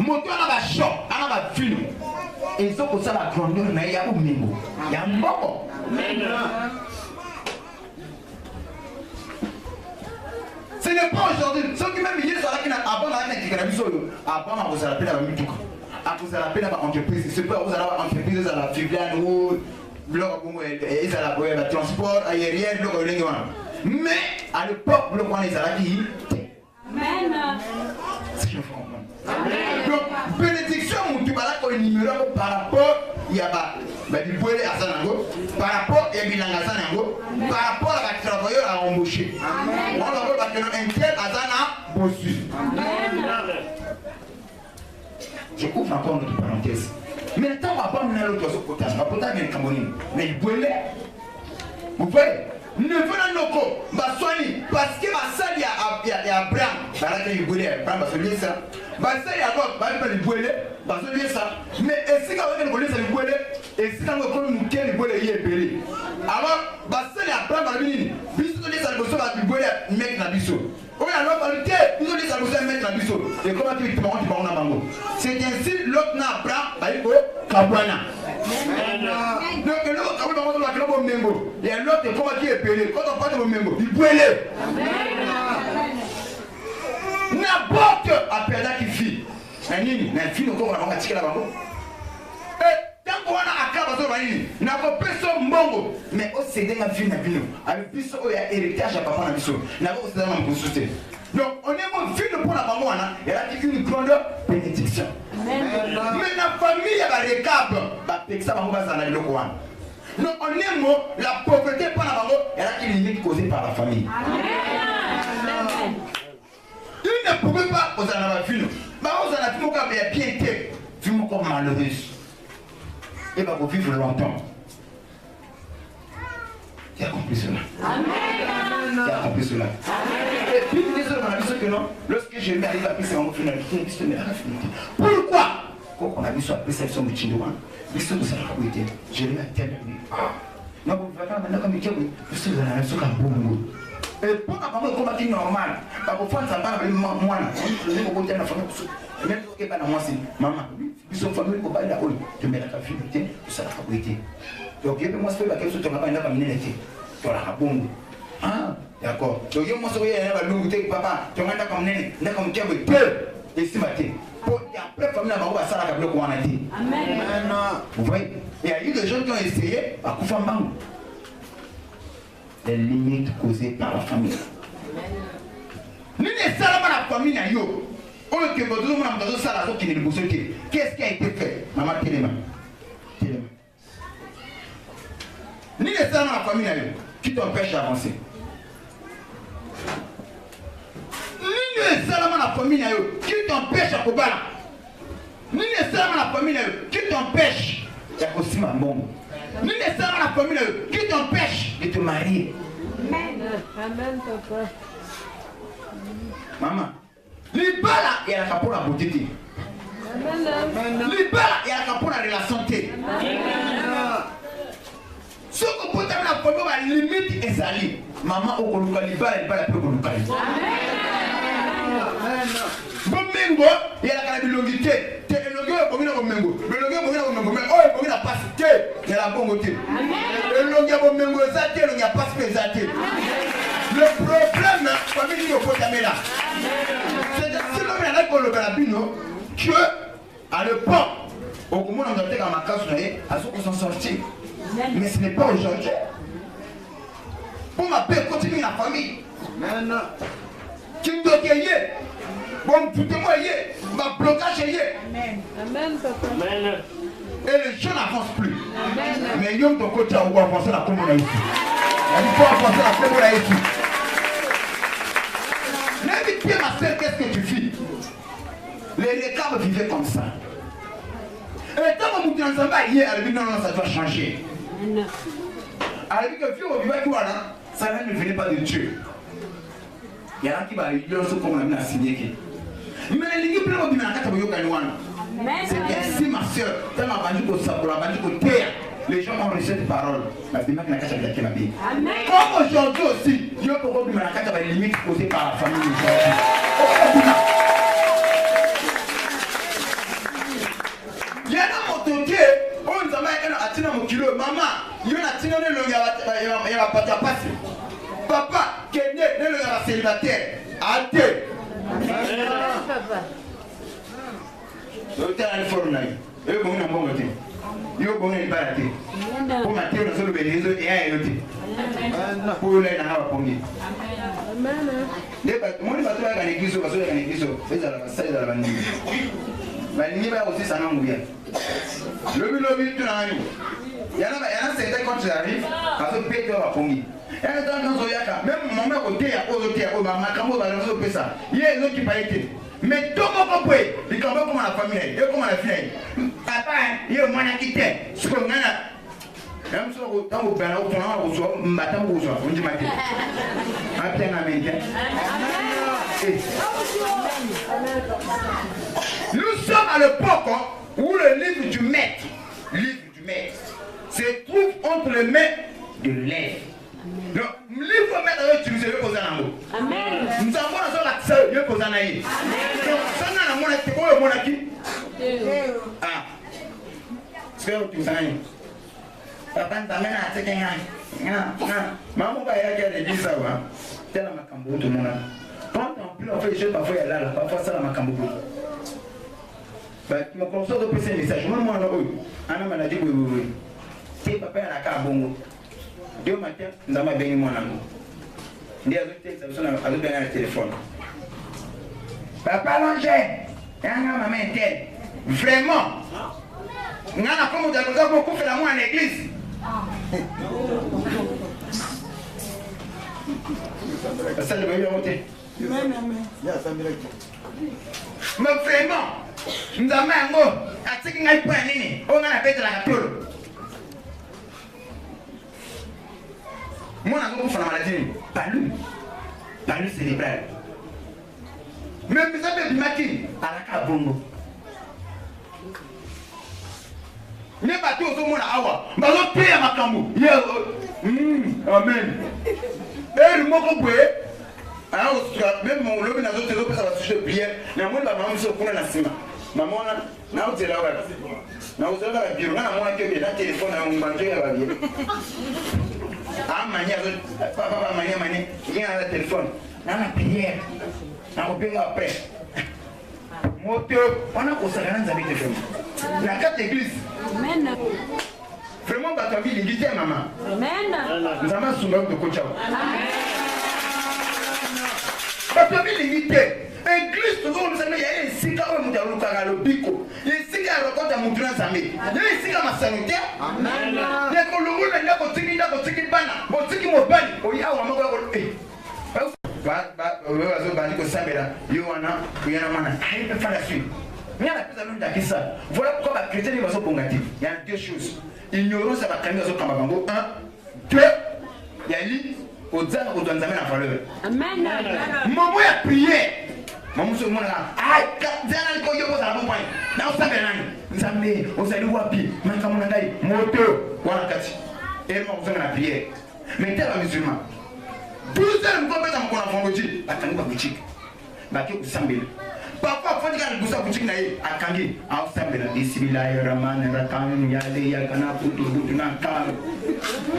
Moto a un choc, un film. Et ça, pour ça, la grandeur, il y a un mingo. Il y a un bon. Ce n'est pas aujourd'hui. Ceux qui même hier sont là qui n'ont pas de vie. Avant, vous allez appeler la vie. Vous allez appeler la entreprise. C'est pas vous allez avoir entreprise à la Viviane ou le transport aérien. Mais à l'époque, le point des Arabes. Amen. C'est ce que je comprends. Donc, bénédiction, tu vas là comme numéro par rapport il y a pas du poêle à Sanango, par rapport il y a Bilanga Sanango, par rapport à la travailleur à embaucher. On va voir que un tel à Sana bossu. Je ouvre encore une parenthèse. Maintenant, on va pas mener l'autre sur le côté. On va pas mener le Cameroun. Mais il poêle. Vous voyez? Ne venons noko, baswani, parce que ma salle y a Abraham, balaka y boule, Abraham va se lier ça. Ma salle y a l'autre, balaka y boule, va se lier ça. Mais est-ce qu'il y a un boule, ça y boule, est-ce qu'il y a un boule, quel boule y est belé. Alors, ma salle y a Abraham va venir, bisous les salles de la boule, mettre la bisou. Oui, alors, bisous les salles de mettre la bisou. Et comment tu vas en avoir? C'est ainsi l'autre n'a Abraham, va y aller, Kabwana. Donc, l'autre, quand on va voir le mémo, il y a l'autre, comment qui est pelé, quand on parle de mémo, il peut aller. N'importe appel qui fit. Un nini, un film encore, on va tirer là-bas. Et tant qu'on a à Kabazo, n'a pas personne mongo, mais au CD, un film, avec Bisso, il y a héritage à papa, n'a pas aussi d'avoir un souci. Donc, on est mon film pour la maman, il y a une grande bénédiction. Mais la famille, il y a des câbles, ça va dans le coin. Donc, on est la pauvreté par la maman, il y a une limite causée par la famille. Il ne pouvait pas aux anabaphiles. Mais aux anabaphiles, il y a bien été. Vu encore malheureuse. Et va vous vivre longtemps. Tu as compris cela? Tu as compris cela? Et puis, les autres, on a vu que non. Lorsque je m'arrive à pisser en finalité, pourquoi? Quand on a vu sur la perception du Chinois, ils sont tous à la côté. Je l'ai à terre. Non, vous ne pouvez pas comme il y a vous savez, vous avez un truc à boum. Et pour avoir un combat normal, parce que ça parle avec moi, on est au côté de la famille. Même si on est pas dans moi, c'est maman. Ils sont familles pour parler d'accord. Je mets la fidélité, ça la fabriquer. Donc, il y a moi, c'est pas quelque chose qui va pas mener l'été. Tu as la bombe. Ah, d'accord. Donc, il y a moi, c'est un loup, papa, tu as comme nez, comme tu as peu. Et c'est matin. Et après, famille, on va ça la bloc où on a dit. Amen. Vous voyez, il y a eu des gens qui ont essayé à Koufambang. Les limites causées par la famille. Nous ne savons pas la famille. Qu'est-ce qui a été fait? Maman, téléma. Ni nécessairement la famille qui t'empêche d'avancer. Ni nécessairement la famille qui t'empêche à Kobala. Ni nécessairement la famille qui t'empêche aussi ma bombe. Ni nécessairement la famille qui t'empêche de te marier. Amen, papa. Maman, l'ibala et la capo la beauté. L'ibala et la capo la relation. Ce que peut être la famille va limite et sali. Maman, au Koluka, l'ibala peut Koluka. Bomengo, il y a la calabilogité. Le logo est comme un mengo. Le logo est comme un mengo. Mais oh, il y a la passité. Il y a la bongoté. Le logo est comme un mengo. Il y a pas spécialité. Le problème, famille dit au potamé là. C'est que l'homme est là pour le balabino. Que à l'époque, au moment où on était dans ma case, à ce qu'on s'en sortit. Mais ce n'est pas aujourd'hui. Pour ma paix, continue la famille. Maintenant, qui me doit y est. Bon, foutez-moi, ma blocage est. Amen, papa. Amen. Et les gens n'avancent plus. Mais ils ont ton côté à avancer la communauté. Il faut avancer la communauté. N'invite bien ma soeur, qu'est-ce que tu fais? Les recabes vivaient comme ça. Et tant que nous disons ça, hier, elle dit non, ça doit changer. Elle dit que vieux, ça ne venait pas de Dieu. Il y a un qui va y avoir ce qu'on a signé. Mais les gens qui c'est ainsi ma soeur, les gens ont reçu cette parole. Comme aujourd'hui aussi, Dieu peut revenir à la limite posée par la famille. Il y a un mototier, on nous a un kilo, maman, il y a un patapasi. Papa, qui est né, le célibataire, à deux. Papa. Le terrain est fort là. Et bon, on a bon côté. Il y a bon et baraté. Pour ma terre, on se le bénisse et à éloigner. Pour les n'a pas pommier. Mon bateau a gagné Giso, parce qu'il a gagné Giso. C'est à la salle de la vanille. Vanille va aussi s'en envoyer. Le lobby, tu l'as eu. Il y en a certains quand tu arrives, parce que Péter va pommier. Et dans Zoyaka, même maman côté à Ozoté, au maman, quand on va dans le ça, il y a une autre qui va être. Mais tout le monde peut, il comme la famille, il comme la fille. Papa, il y a un moyen qui t'est. Ce qu'on a. Même si on a un peu de temps, on va t'en bouger, on dit matin. Après, on a mis. Nous sommes à l'époque où le livre du maître se trouve entre les mains de l'élève. Donc, le livre maître est utilisé pour poser un mot. Nous avons l'accès à poser un mot. Donc, ça n'a pas été pour le monarchie. Ah, c'est ce que tu sais. Papa, tu amènes à ce qu'il y a. Maman va y aller dire ça. C'est la macambo tout le monde. Quand on peut faire les choses, parfois il y a là, parfois ça la macambo. Mon conseil de passer un message. Moi, on a dit oui. Si papa est à la cabongo. Deux matins, nous avons béni mon amour. Nous avons béni le téléphone. Papa Langer, il y a ma main telle. Vraiment. Nous avons beaucoup fait l'amour à l'église. Ça ne veut pas monter. Mais vraiment, nous avons un mot. À ce qu'il y a un point, on a fait de la capture. Moi, je suis en maladie. Palu cérébral. Mais vous avez du matin à la cabongo. Mais pas tout le monde à Awa. Mais on paye à ma cambo. Amen. Et le mot qu'on peut. Même mon lobby n'a pas de ça va toucher de prière. Mais moi, la maman se connaît la cima. Maman, n'a pas de la web. N'a pas de la web. N'a pas de la téléphone à un manger à la vie. Ah, manière, papa, manière, il y a le téléphone. Dans la prière, dans le pays après. Moto, on a consacré un ami de famille. La carte d'église. Amen. Vraiment, ta famille, il dit maman. Amen. Nous avons souvent de coach. Ta famille, il dit. église toujours nous savons il y a ici quand on a le lobiko ici quand on a montré un samedi il y a ici quand ma santé amen il y a que le monde n'a pas tiki bana bon tiki mobile o ya wa mako bazo bani ko sambela yo wana kuyana mana ai pe fala suite mais la pesa l'homme d'Akissa voilà pourquoi les chrétiens vont se pongati il y a deux choses ignorance va cambier zo kamba bango 1 2 il y a li ozana ko donzame na valeur Amen. maman a prié maman se mona ai zana ko yo ko za bon point na osambela nani nzambe ozali wapi maka mona ngai moto wana kati et moi vous na prière mais tel musulman 12 heures nous comptons dans mon vendredi atani ba boutique ba ke kusambela papa fandi kana gusa boutique na ye akangi a osambela bismillahir rahmanir rahim ya le ya kana putu na ka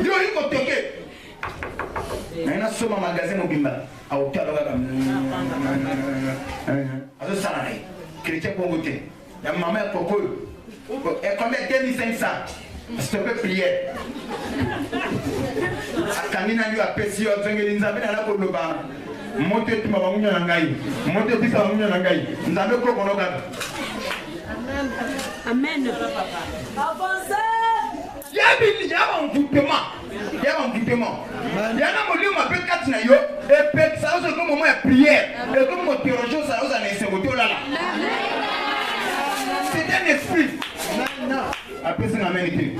yo iko toke na soma magasin mobimba a hôtel ga azo sala na chrétien congoté ya maman poko et combien 2500 s'il te plaît prière akanina ndio apesi yo zengeli nzambe na ko loba moto tu mama munya na ngai moto tu mama munya na ngai nzambe ko kono ga Amen. Amen. yabi yaba mvutema yana molio mape kati na yo et pe ça c'est comme moment de prière et comme mon théologie ça vous en est c'est là c'est un esprit non après c'est amen été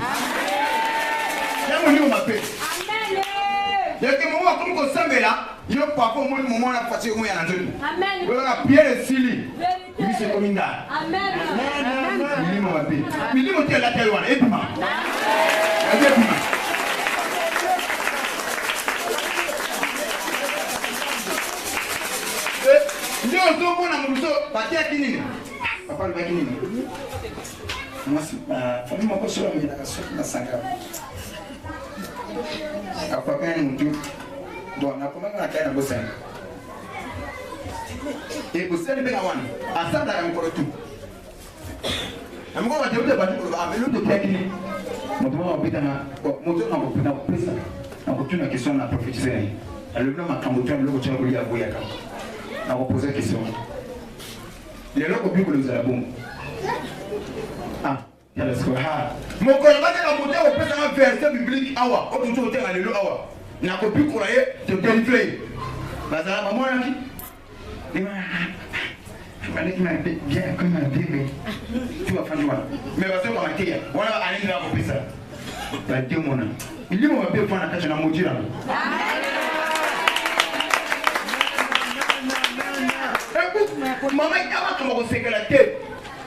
ya molio mape amen yake moment comme ko sambela yo papa mo moment na fati ko yana nzoni amen voilà prière sili oui c'est comme inda amen milimo mape milimo te la tayo wana ebima ndio uzomona mruso patia kinini papa alibaki nini mwasi famille moko sura mimi na sanga akapaka ni mtu bon na koma na kana bosa e bosa ni bega wana asanda ka mkoro tu amko wa tebe ba tu amelo to tekini mtu mwa pita na mtu na kupita pesa na kutuna question na prophétiser alibna makambo tu amelo kuchana kulia boya kama na poser question les locaux bible nous a bon ah il y a le soir mon collègue va monter au pesa un verset biblique awa au tout hotel alléluia awa na ko bi croyer te délivrer bazala maman là qui fallait qu'il m'a bien comme un bébé tu vas faire joie mais parce que on a été voilà aller là pour ça la démon il dit mon bébé fana kacha na modira maman yaba kama ko sekela te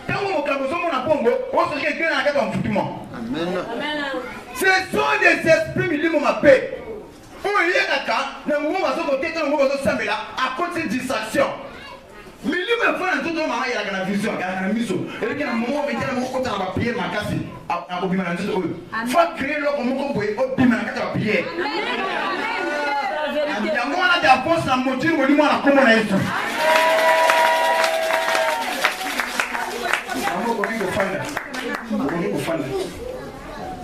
tango mo kabo somo na pongo o so ke gena ka ton futumo amen ce sont des esprits milimo mape o yeka na ngo ba so ko te ngo ba so sambela à cause de distraction milimo fana ntoto mama yela kana vision kana miso e ke na mo be tena mo ko ta ba prier makasi a ko bima na ntoto o fa créer lo ko mo ko boy o bima na ka ta prier amen ya mo na da boss na mo jiri mo ni mo na ko mo na Yesu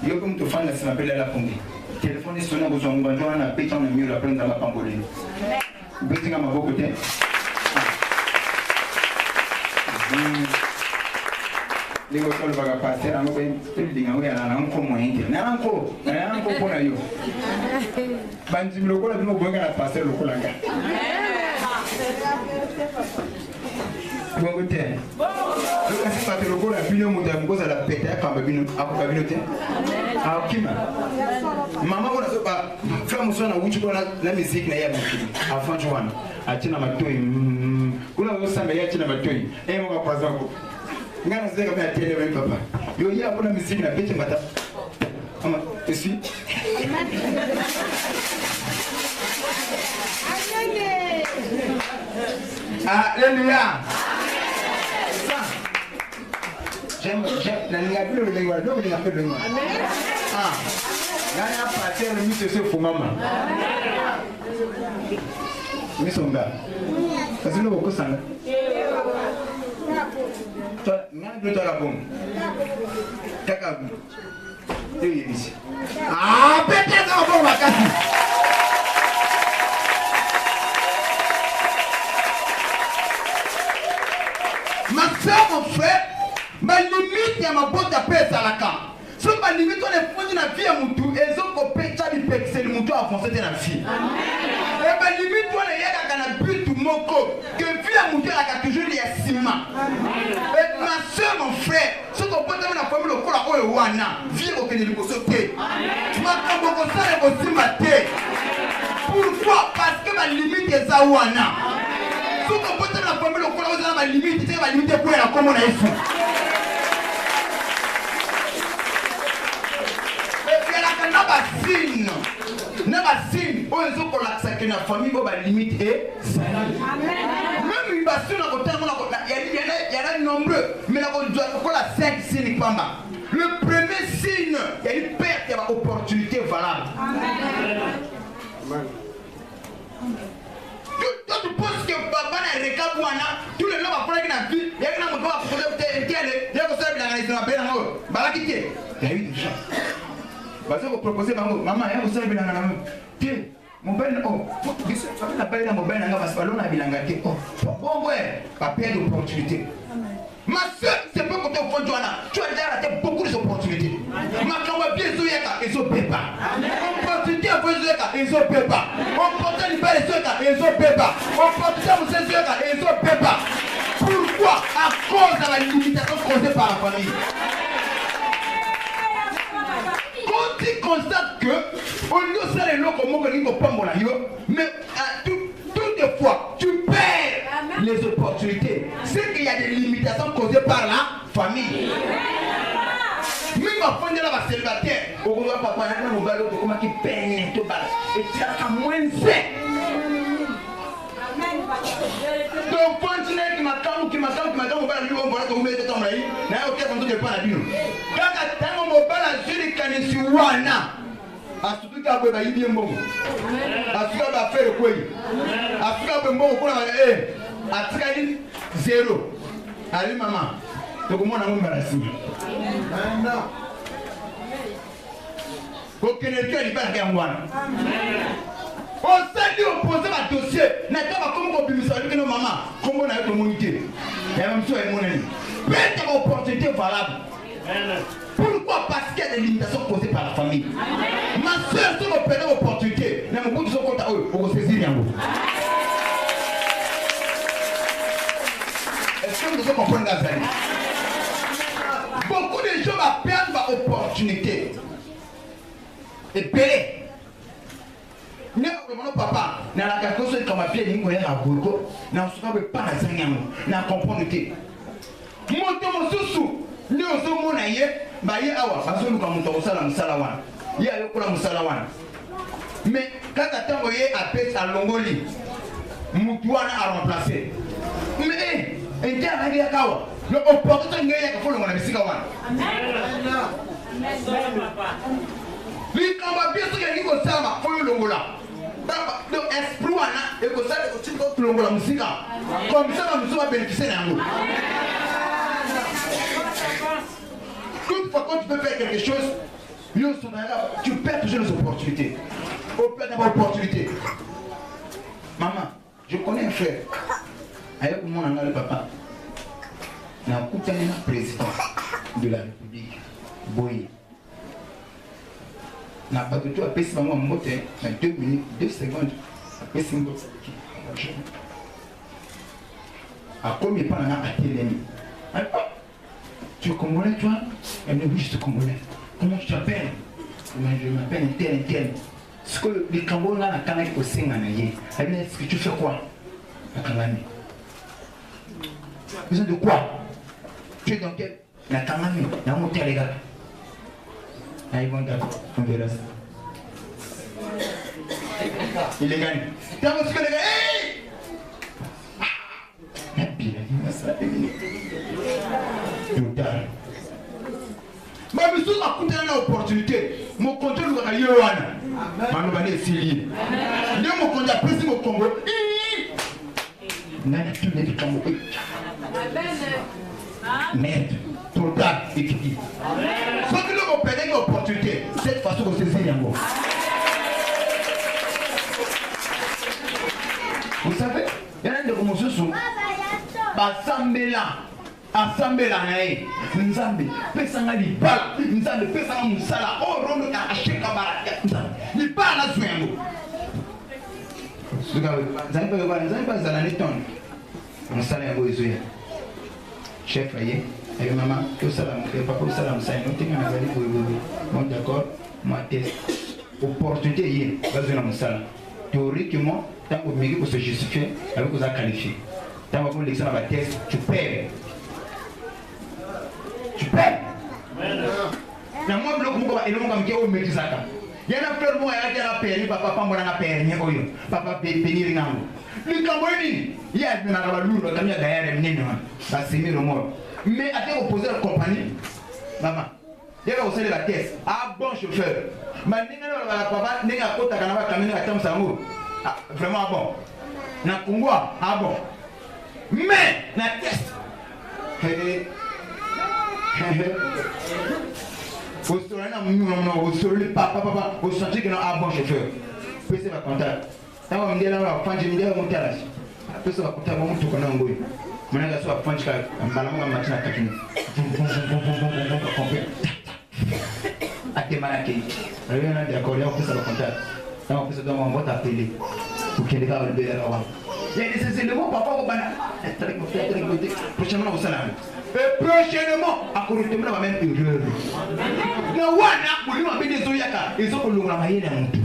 yo comme tu fais ça m'appelle la pompe téléphone sonne au besoin on a pété on a mieux la prendre dans la pamboline petit à ma côté les gars on va passer on va building on va na nko moyenne na nko pona yo banzi mloko la bimo bonga na passer loko langa bongo te kasi pate loko la bino mo da ngoza la pete akamba bino akoka bino te akima mama ona so ba flamu so na wuchi bona la musique na ya mukini avant joana atina matoi kuna usamba ya atina matoi mo ka kwaza ko ngana zeka ba tele ba papa yo ya kuna musique na pete mata ama esi Alléluia. J'aime la ligne de l'engouement, donc il a fait le nom. Ah, là il a parti le monsieur se fou maman. Misonga. Parce que nous beaucoup ça. Toi, n'a pas la bombe. Taka. Ah, peut-être on va casser. Ma soeur, mon frère, ma limite ya mabota pesa la ka. So ma limite on est fondé na vie ya mutu ezo ko pecha bi pexel mutu avancer te na vie. Et ma limite on est yaka kana but moko que vie ya mutu la toujours ya sima. Et ma soeur, mon frère, so ko pota na famille lokola oyo wana, vie ko kene liboso te. Ma kambo ko sala ko sima te. Pourquoi? Parce que ma limite est ça wana. Si on peut la famille, on a ma limite, c'est ma limite pour la commune. Signe, on est pour la famille, la limite est ça. Même une bastion, il y en a nombreux, mais on doit la 5 signes. Le premier signe, il y a une perte, il y a une opportunité valable. Tu penses que papa n'a rien qu'à voir, tout le monde va prendre la vie, il y a un homme qui va prendre le tel, il y a un seul qui va faire un autre. Bah, qui est? Il y a eu des gens. Parce que vous proposez, maman, il y a un seul qui va faire un autre. Tiens, mon père, oh, tu n'as pas eu mon père, parce que l'on a vu l'angate. Oh, bon, ouais, pas perdre d'opportunité. Ma soeur, c'est pas quand on fait Joanna, tu as déjà raté beaucoup d'opportunités. Ma camarade bien zoyaka, ils ont pépa. Opportunité à faire zoyaka, ils ont pépa. Opportunité à faire zoyaka, ils ont pépa. Opportunité à faire zoyaka, ils ont pépa. Pourquoi? À cause de la limitation causée par la famille. Quand tu constates que, au lieu de faire le loco, mais toutes les fois, tu perds les opportunités. C'est qu'il y a des limitations causées par la famille. Même ma femme est célibataire. Au revoir, papa, il y a un comment qui peine tout bas. Et tu as moins de donc, quand tu m'as dit, on va lui envoyer ton mail de ton mari. N'a aucun contrôle de pas la vie. Quand tu as un mobile à jeu de canissi wana. A surtout qu'à vous avez bien bon. A surtout qu'à faire le quoi. A surtout qu'à bon pour la a trahi 0. Allez maman. Donc comment on a embarrassé. Non. Aucun état n'est pas rien moi. On s'est dit opposé à dossier. N'a pas comme on peut me saluer que nos mamans. Comment on a eu ton monité. Il y a même chose avec mon ami. Perte d'opportunité valable. Pourquoi? Parce qu'il y a des limitations causées par la famille. Ma soeur, si on perd l'opportunité, nous avons besoin de compte à eux pour saisir. Est-ce que vous comprenez la vérité? Beaucoup de gens vont perdre l'opportunité. Et payer. Mon papa, dans la chose comme ma pied, il y a un gogo, n'a pas la seigneur, n'a comprendre que. Mon sous, nous sommes mon aïe, baye awa, parce que nous sommes au salam salawan. Il y a eu pour la salawan. Mais quand tu as envoyé à Pes à Longoli, Moutouana a remplacé. Mais, et tu as arrivé à Kawa, l'opportunité qu'il y a pour le monde de Sikawan. Quand on va bien sûr qu'il y a une chose à faire, il faut donc, exploit et que ça, c'est tout la musique. Comme ça, la musique va bénéficier d'un mot. Toutefois, quand tu peux faire quelque chose, tu perds toujours les opportunités. On perd d'abord l'opportunité. Maman, je connais un frère. Avec mon ami, le papa. Il y a un président de la République, Boye. Na pas de tout à payer maman moto en 2 minutes, 2 secondes. Après 5 minutes. À combien de temps on a attelé? Tu es congolais, toi? Elle me dit, je suis congolais. Comment tu t'appelles? Je m'appelle tel. Ce que les Cambodgiens ont la canne au sein en aïe. Est-ce que tu fais quoi? La canne. Besoin de quoi? Tu es dans quel? La canne. Il y a un moteur, les gars. Ils vont d'accord, on verra ça. Il est gagné. T'as vu ce que les gars? Mais bien, il va s'appeler. Total. Mais si on a coûté une opportunité, mon contrôle va aller au Wana. Manu va aller s'y ne mon compte a pris mon Congo. N'a tout n'est du Congo. Merde. Total équilibre. Soit que l'on perd une opportunité, cette façon de saisir un mot. Vous savez, il y a un de vos sous Basambela, assemblée la nae nzambe pesanga libala nzambe pesanga musala o rondo ka ashika baraka nzambe libala zwengo suka nzambe pa zala neton musala yango ezoya chef aye et maman tout ça et papa ça là ça nous tenons à aller bon d'accord moi test opportunité hier besoin de musala théoriquement tant que mérite pour se justifier avec vous a qualifié tant que l'examen va test tu perds na moi bloc mo ko elonga mke o metizaka yana fleur mo ya jara peri papa pambo na peri nye oyo papa peniri ngango likambo nini ya na ba lulo tamia gaere mnene wa basimiro mo mais a été opposé à la compagnie maman il y a aussi la caisse ah bon chauffeur mais ninga la papa ninga kota kana ba kamini ka tamsa ngo vraiment bon na kungwa ah bon mais na test au soleil au soleil papa au senti que non ah bon chauffeur puis c'est va contact tant on me dit là on va prendre une idée mon terrasse après ça va contact mon tout connait ngoy mwana ga so va prendre malamu matina takini ate malaki rien n'a d'accord là on peut ça va contact tant on peut ça doit on va t'appeler pour qu'il va le bérer avant il y a des éléments papa au bana prochainement au salam et prochainement à correctement va même erreur na wana mulima bide zo yaka ezoko lungula mayele muntu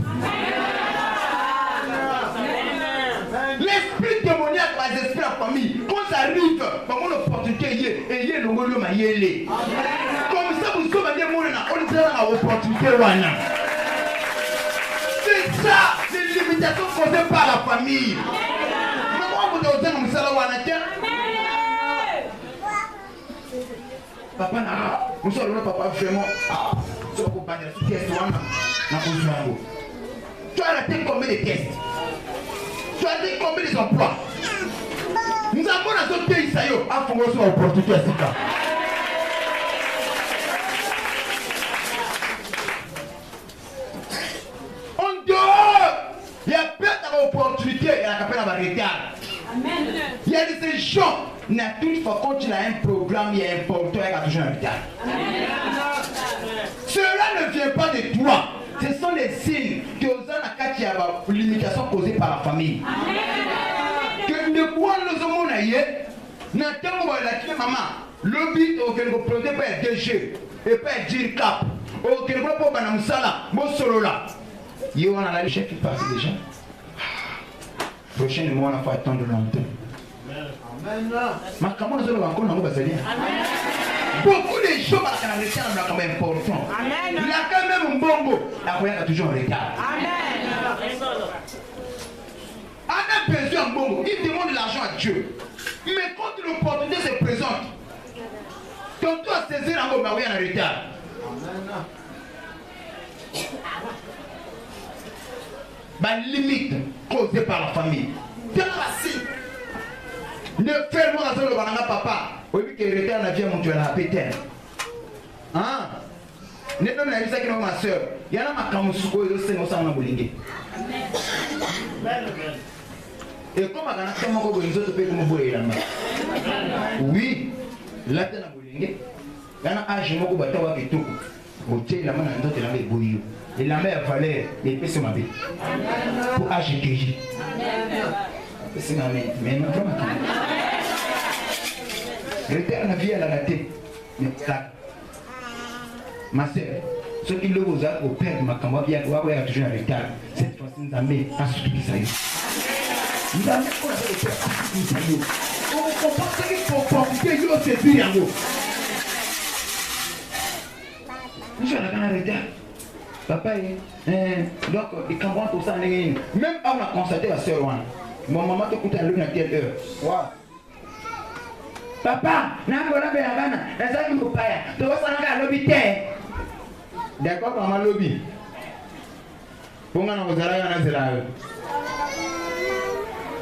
l'esprit démoniaque va esprit la famille quand ça arrive par mon opportunité et yé longolo mayele comme ça vous sommes des monde na on dirait la opportunité wana c'est ça c'est limitation causée par la famille maman vous doit dire musala wana tiens papa na musala na papa vraiment so ko bana su test wana na ko zango tu as raté combien de tests tu as raté combien de emplois nous avons la sauté isayo a fongo so opportunité sika on dehors il y a plein d'opportunités et la capelle va retard amen il y a des gens n'a toute fois quand il a un programme il y a un porteur il a toujours un retard cela ne vient pas de toi. Ce sont des signes que vous avez une limitation causée par la famille. Que ne quoi nous avons ailleurs, n'attendons pas la maman. Le but est que nous prenons pas un DG et pas un dire cap. Ou que nous ne pouvons pas nous sala, mon solo là. Il y a un chef qui passe déjà. Prochainement, on va attendre longtemps. Mais comment nous allons encore nous baser? Beaucoup de choses à la recherche sont quand même importantes. Il y a quand même un bongo. La croyance est toujours en retard. On a besoin d'un bongo. Il demande l'argent à Dieu. Mais quand l'opportunité se présente, quand tu as saisi la bongo, il y a un retard. La limite causée par la famille. Bien facile. Ne fais pas dans le banana papa. Oui, que le retard n'a jamais monté à la pétère. Ah, ne pas me dire que ma soeur, il y en a ma camusco et c'est nos sang à boulinguer. Et comme à la fin, on va te payer comme bouillir là-bas. Oui, là, tu as boulinguer. Il y en a un âge, on va te voir et tout. Au thé, la main à d'autres, la main bouillir. Et la mère valait les pièces ma vie. Pour AGTJ. C'est ma mère. Mais non, vraiment. Retard la vie à la raté. Mais ça. Ma soeur, ce qui le vous a au père, ma camarade, il y a toujours un retard. Cette fois-ci, nous avons un souci ça y est. Nous avons un souci. On comprend ce qu'il faut profiter de ce pays en haut. Nous sommes dans un retard. Papa, donc, les camarades, tout ça, même on a constaté la soeur, mon maman te coûte à l'une à quelle heure. Wow. Papa, n'importe quelle bana, est-ce que vous payez? Tu vas s'en aller à l'hôpital. D'accord, maman lobby. Pour moi, vous allez à la zéro.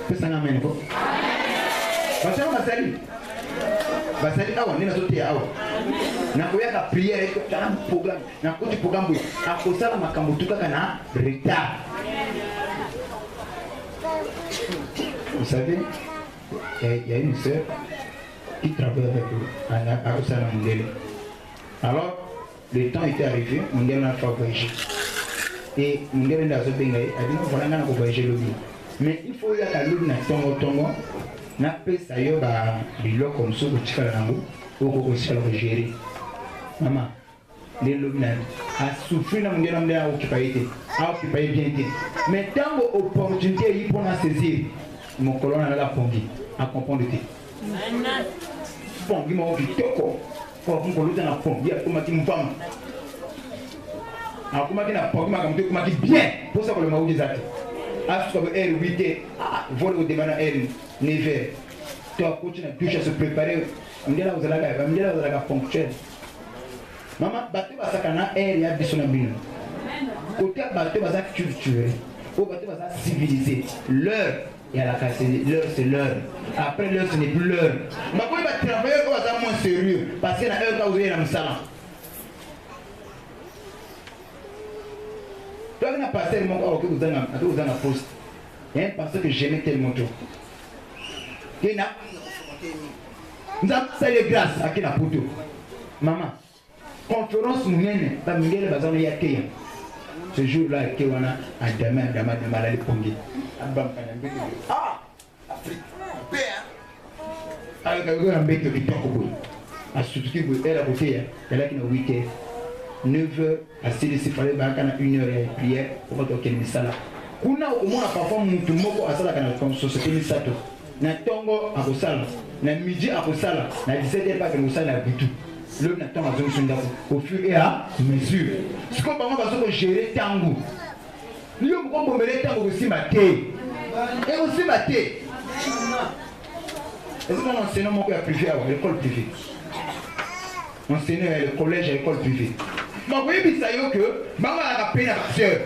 Qu'est-ce que ça m'amène? Parce que on va salir. Va salir à on est dans ce pays à on. Na koya ka prière et que un programme. Na côté programme oui. À cause ça, ma kambutuka kana retard. Vous savez, il y a une sœur. qui travaille avec eux à Osana Mundele. Alors, le temps était arrivé, Mundele a fait voyager. Et Mundele a dit voilà, on va voyager le but. Mais il faut y aller à Tongo. Na pesa yo ba biloko msuko chikala nango oko kosikala ko gérer mama les lobina a souffrir na mungena mle a occuper bien te mais tant opportunité yi pour na saisir mon colonne na la pongi a comprendre te pongi mo vitoko ko luta na pongi a kuma ki mfama a kuma ki na pongi ma kamte kuma ki bien pour ça que le maou zaki a sur heure 8h vol au demana heure 9h. Tu as continué à douche à se préparer. On dit là, vous allez ponctuel. Maman, bateau va s'accaner air et à bisonabine. Côté bateau va s'acculturer. Au bateau va s'civiliser. L'heure est à la casse. L'heure, c'est l'heure. Après l'heure, ce n'est plus l'heure. Mais quand il va travailler, il va être moins sérieux. Parce que la heure va ouvrir la msala. Toi, vous avez passé le moment que vous avez un poste. Parce que j'aimais tellement tout. Nous avons fait les grâces à qui la poto. Maman, conférence nous mène, pas Miguel Bazan et Yakeya. Ce jour-là, Kewana a dama la pongi. Ah, Afrique, avec un bec de Bitoko. À ce qui vous est la beauté, elle a qui n'a 8h, 9h, à 6h, fallait banquer 1h et prière pour votre Kemisala. Kuna au moins parfois mutu moko asala kana comme société misato na tongo akosala na midi akosala na 17h pas que musala bitu le na tongo azo sunda au fur et à mesure ce qu'on va pas gérer tango lui on peut bomber tango aussi maté et aussi maté est-ce qu'on enseigne mon cours privé à l'école privée enseigner le collège à l'école privée donc oui bisayo que maman a peine à passer.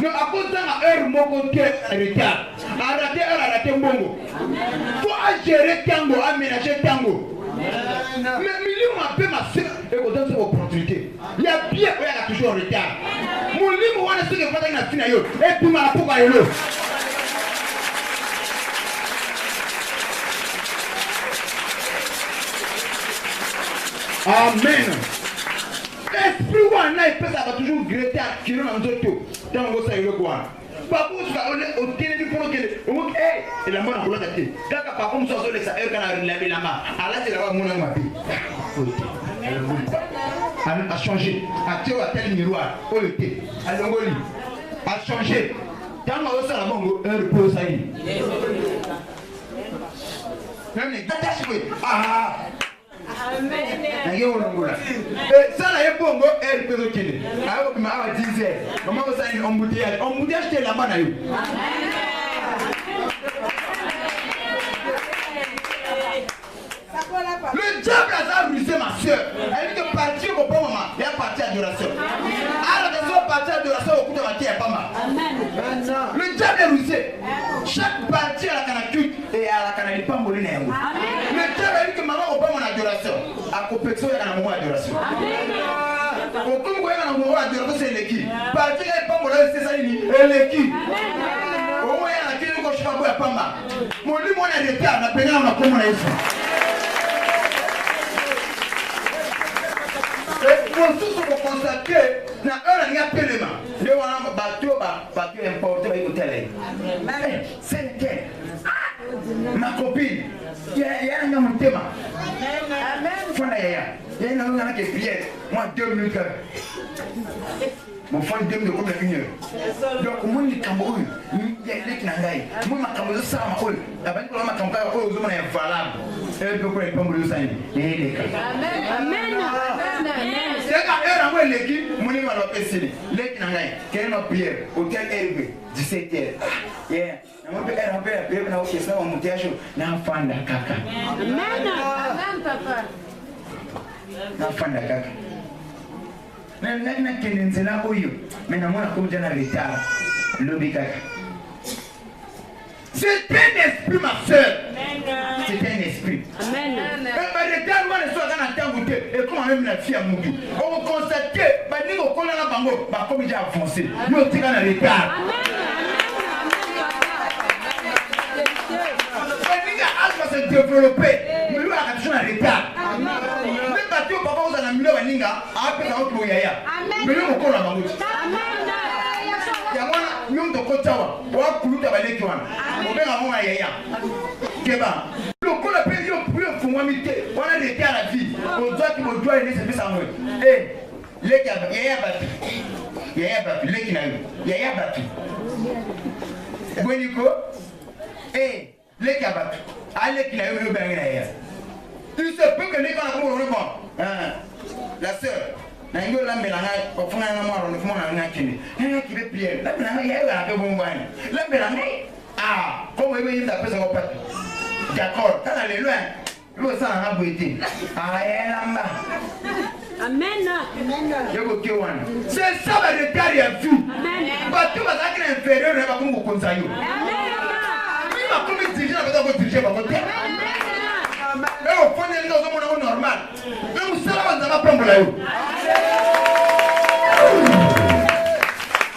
Mais à cause de la heure, mon côté retard. Arrêtez heure, arrêtez bongo. Il faut gérer tango, aménager tango. Mais million a peu ma soeur et vous donne cette opportunité. Il y a bien, il y a toujours en retard. Mon livre, on a ce que vous faites dans la et puis ma pour aller l'eau. Amen. Esprit ou un œil peut ça toujours regretter à qui nous avons tout. Tant que ça y est quoi. Par contre, au télé du pour lequel on dit et la main en boulot d'attaquer. Quand par contre ça se laisse à eux quand on a la main. Alors c'est là où mon homme a pris. A changé. A tiré à tel miroir. Au le thé. À l'ongoli. A changé. Quand on a ça la bongo, un repos ça y est. Même les gars, ah. Ça là est bon, elle peut le killer. Alors, je vais dire, comment vous avez un embouteillage? Embouteillage, c'est là-bas. Le diable a rusé ma soeur. Elle dit que partir au bon moment, il y a parti adoration. Alors, ils sont partis adoration au coup de ma tête, pas mal. Le diable est rusé. Chaque partie à la canacute et à la canalité pas mourir. Le diable a dit que maman au bon moment adoration. À compétition, il y a un moment adoration. Au coup où il y a un moment adoration, c'est l'équipe. Partir n'est pas mourir, c'est ça, l'équipe. Au moins, il y a la clé de gauche, pas mourir, pas mal. Mon lit, mon retard, on a payé un comme on a fait. Pour tous ceux qui constater, il y a un paiement. Il y a un bateau importé à l'hôtel. C'est lequel? Ma copine, il y a un thème. Il y a un homme qui est prière. Moi, 2 minutes. Mon frère, 2 minutes comme 1 heure. Donc, moi, je suis Cameroun. Il y a des Nangaï. Moi, je suis Cameroun. Ça, je suis valable. Et puis, je suis Cameroun. Amen. C'est quand on est l'équipe, on est à l'OPC. Les Nangaï, qui est notre prière, hôtel LB, 17h. Yeah. On peut faire un peu la prière, on a aussi ça, on monte à jour. L'enfant de caca. Amen, papa. L'enfant de caca. Mais là, mais non, comme je l'ai dit, c'est un esprit, ma soeur. C'est un esprit. Amen. Et comment même la fille a mouru. On constate que comme il a avancé, nous sommes dans le retard. Se développer, mais lui a toujours bango yaya. Mais nous on a bango. Ya mwana nyum to kotawa. Wa kuluta baleki wana. Obenga mo yaya. Keba. Le ko la pe yo plus fungwa mité. Wana de à la vie. On doit que mo doit aller se faire moi. Eh, leki yaya batu. Yaya batu leki na yo. Yaya batu. Boniko. Eh, leki batu. Aleki na yo benga yaya. Il se peut que les gens ne pas. La sœur, il y a un mélange au fond d'un amour, au fond d'un kini. Il y a qui veut plier. La mélange, il y a un peu bon wine. La mélange, ah, comme vous voyez, ça peut se repartir. D'accord, quand elle est loin, le sang a brûlé. Ah, elle est là. Amen. C'est ça le retard, il y a vu. Tout va être inférieur, il va comme vous conseiller. Il va comme diriger, il va diriger votre côté. Mais au fond, il y a un monde normal. Mais vous savez, on va prendre la route.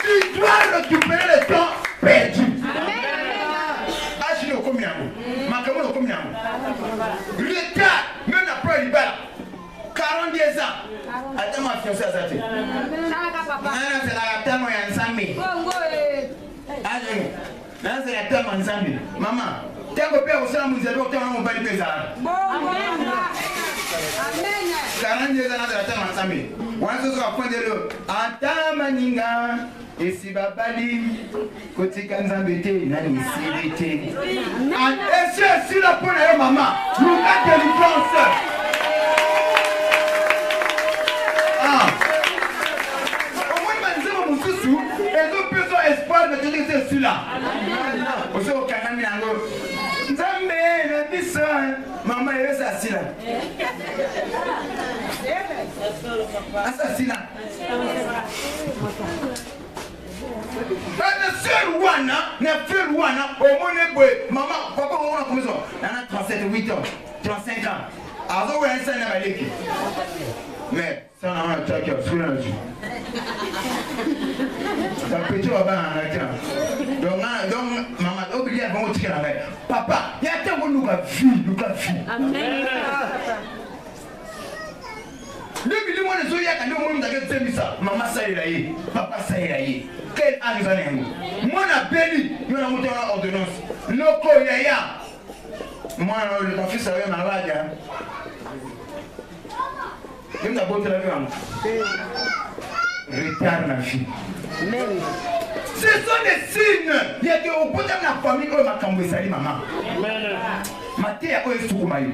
Tu dois récupérer le temps perdu. Agile au combien? Macamon au combien? Retard, même après le bal. 42 ans. Attends, ma fiancée à sa fille. C'est la tête, moi, il y a un samedi. Agile. Là, c'est la tête, moi, samedi. Maman. Tango pia usana muzalo kama mbali pesa. Amen. 42 ans na tata masambi. Wanzo kwa kwende leo. Atama ninga esibabali kotika nzambete na nisibete. Et c'est la pona yo mama. Luka délivrance. Ah. Au moins manzema mususu, ezo peso espoir de te laisser celui-là. Ozo kanami nango. Nzambe na biso mama yesa asila. Asasina. Na sœur wana, na frère wana, au moins boy, maman, papa on a comme ça. Nana 37 8 ans, 35 ans. Azo wa ensa na baleki. Mais ça n'a rien à faire sur la vie. Ça peut être un donc maman oublié avant de tirer papa il y a tant de nous va vie amen depuis le mois de juillet quand nous avons fait ça maman ça est là papa ça est là quel âge vous avez moi na beli nous avons monté en ordonnance loko yaya moi le fils avait malade il m'a beau te la vie retard na vie. Ce sont des signes. Il y a au bout de la famille où ma cambo sali maman. Maté a quoi est-ce que vous m'avez?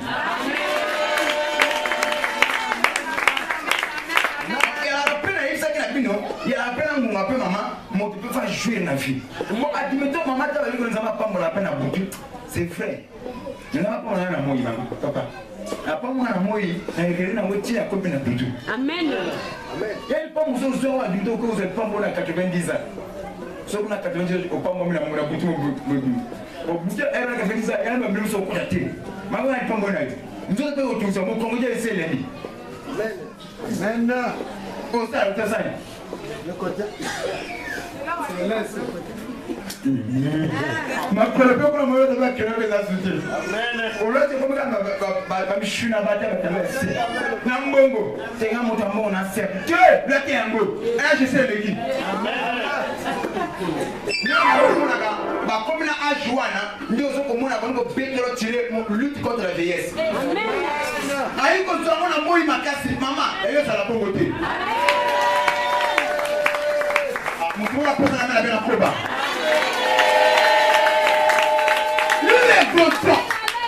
Il y a la peine à Isa qui n'a plus non. Il y a la peine à mon appel maman. Mon tu peux faire jouer la vie. Moi admettons maman t'as vu que nous n'avons pas la peine à bouger. C'est vrai. Nous n'avons pas la moi maman papa. Apa mwana moi na na weti ya kopi na bitu. Amen. Yel pas muso zo wa bitu ko ze pas mona 90 ans. So kuna 90 au pas moi na mona bitu au bitu era 90 ans yana mbele so ko date. Mama ni pambo na yo. Nzo te otunza mo kongo je sele ni. Amen. Amen. Ko sa ta sa. Le côté. C'est là. Ma père peut pas me donner que les assurer. Amen. On l'a dit comme ça ba mishuna ba ta na mbongo. C'est un motambo na c'est. Que là qui est ngo. Ah je sais le qui. Amen. Ba comme na ajuana, ndio so komona bongo betero tirer lutte contre la vieillesse. Amen. Ayi ko so mona moi makasi mama, eyo sala bongo te. Ah, mon la personne na bela koba.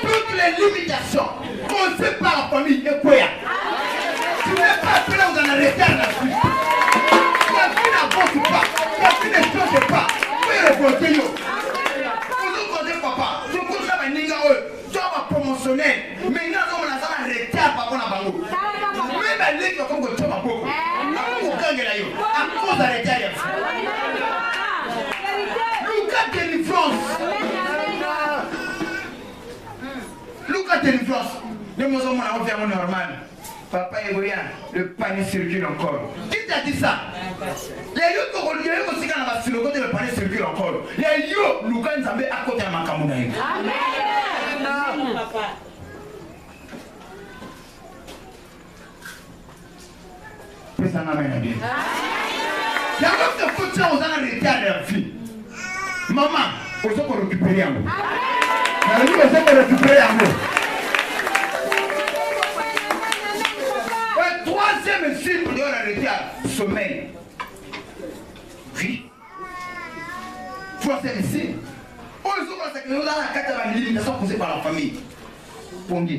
Toutes les limitations causées par la famille et quoi. Tu n'es pas appelé dans un retard là-dessus. La vie n'avance pas. La vie ne change pas. Vous pouvez le vous comptez papa. Je compte ça, mais tu vas promotionner. Maintenant, on a ça en retard par rapport à Bango. Même à l'église, comme tu vas beaucoup. À cause de retard. Lucas délivrance. Lucas délivrance. Nous sommes en environnement normal. Papa est voyant, le panier circule encore. Qui t'a dit ça? Il y a eu aussi quand on va sur le côté, le panier circule encore. Il y a eu Lucas Nzambe à côté de Makamuna. Amen. Papa. ça n'a rien à dire. Il y a même des fois où on a arrêté à la vie. Maman, on s'est récupéré en vous. On s'est récupéré en vous. Le troisième signe pour arrêter à sommeil. Oui. Troisième signe. On a la limitation posée par la famille. Pongi.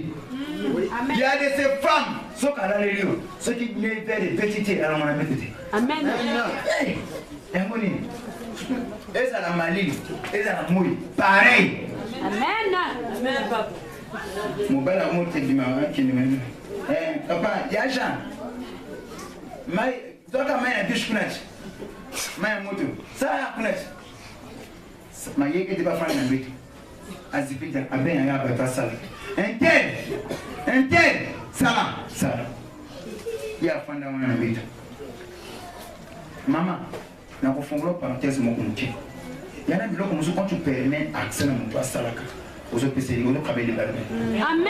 Il y a des femmes, ceux qui ont les lieux, ceux qui viennent vers les petites, alors on a mis côté. Amen. Et ça la maline, et ça la mouille. Pareil. Amen. Amen, papa. Mon bel amour, c'est du maman qui nous mène. Papa, il y a Jean. Toi, quand même, il y a deux chounettes. Mais moto, ça, il y a ma yé qui pas fan de azipita aben ya ba sala intel sala ya fanda wana na bitu mama na kufungula parenthèse mo kunti yana biloko musu quand tu permets accès na mtu asalaka ozo pese ngo kabeli balme Amen.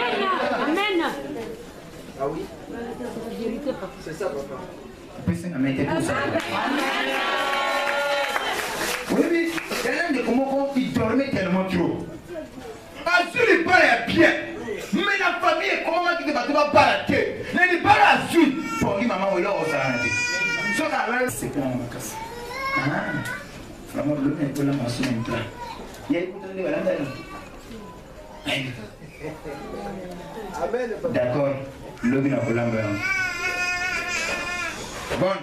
Amen. Ah oui. C'est ça papa. pese na mete pour ça. Oui, il y a un de comment il dormait tellement trop. Azul il parle bien. Mais la famille, comment tu vas te balader? Les parents Azul. Pour lui, maman, il a osé. C'est pour mon casse. Ah, vraiment, le mec, il a ma soeur en plein. Il y a écouté le Amen. d'accord, le bien à bon,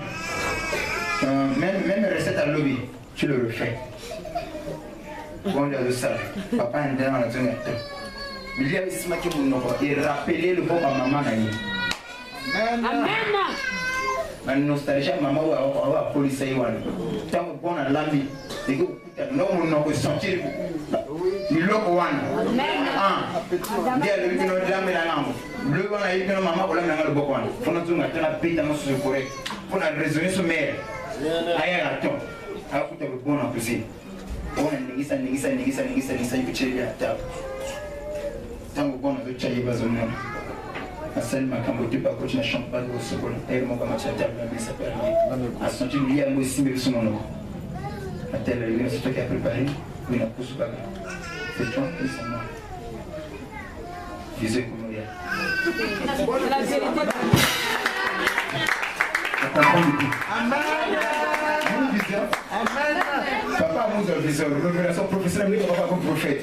même recette à lobby, tu le refais. Bon, il y a de ça. Papa est dans la zone. Il y a ce matin qui nous rappeler le bon à maman. Amen. La nostalgie, maman, ou à police. Tant que bon à l'ami, et que non, on n'a sentir. Il l'a au one. Ah, il y a le but de jamais la langue. Le bon a eu que maman, on l'a dans le bocon. Pour nous, on a la paix dans notre correct. Pour la raisonner sur mère. Aïe, à temps. À foutre le bon en cuisine. On a négisa, il peut tirer à table. Tant que bon, on veut tirer pas au monde. À celle ma cambote pas coach na champ pas au second et mon comme table mais ça permet à sentir lié à moi aussi mais son nom à telle réunion c'est toi qui a préparé mais n'a pas pas c'est toi qui c'est moi disais comme il y a La vérité. Amen. Papa nous a visé révélation professionnelle mais papa comme prophète.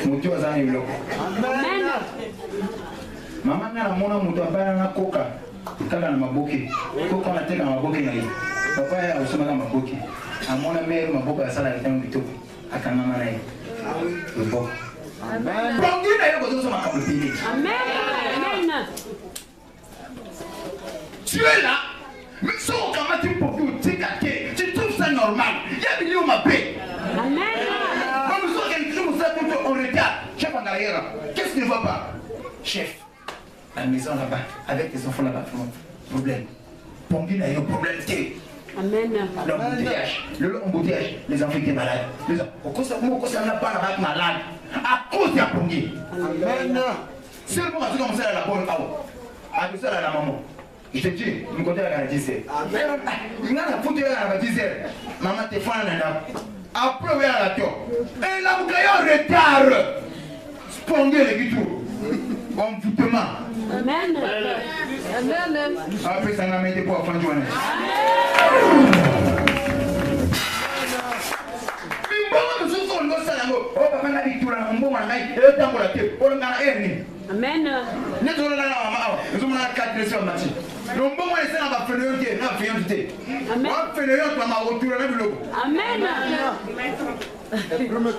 Mon Dieu a eu le Amen. Mama ngana mona mutu abana na koka kala na maboke koka na teka maboke na ye papa ya usoma na maboke amona mero maboke ya sala kitano bitoko akanga na ye bo amen bongi na yo bozo ma kamupili Amen. Amen. tu es là mais so kama tu pour tu tikake tu trouves ça normal ya bilio ma paix Amen. comme ça quelque chose ça quand on regarde chef en arrière qu'est-ce qui ne va pas chef la maison là-bas, avec les enfants là-bas, problème. Pombi n'a eu un problème. Amen. L'embouteillage, les enfants étaient malades. Pourquoi ça n'a pas là-bas malade? À cause de la Pombi. Amen. Seulement, quand tu commences à la bonne hour, à tout ça, à la maman. Je te dis, nous comptons à la 10h. Amen. Il y a un foutu à la 10h. Maman te fait un an. Après, on est à la tour. Et là, vous avez un retard. Pombi, les guitours. Envoûtement. Amen. Amen. Après ça n'a pas été pour la fin de journée. Amen. Amen.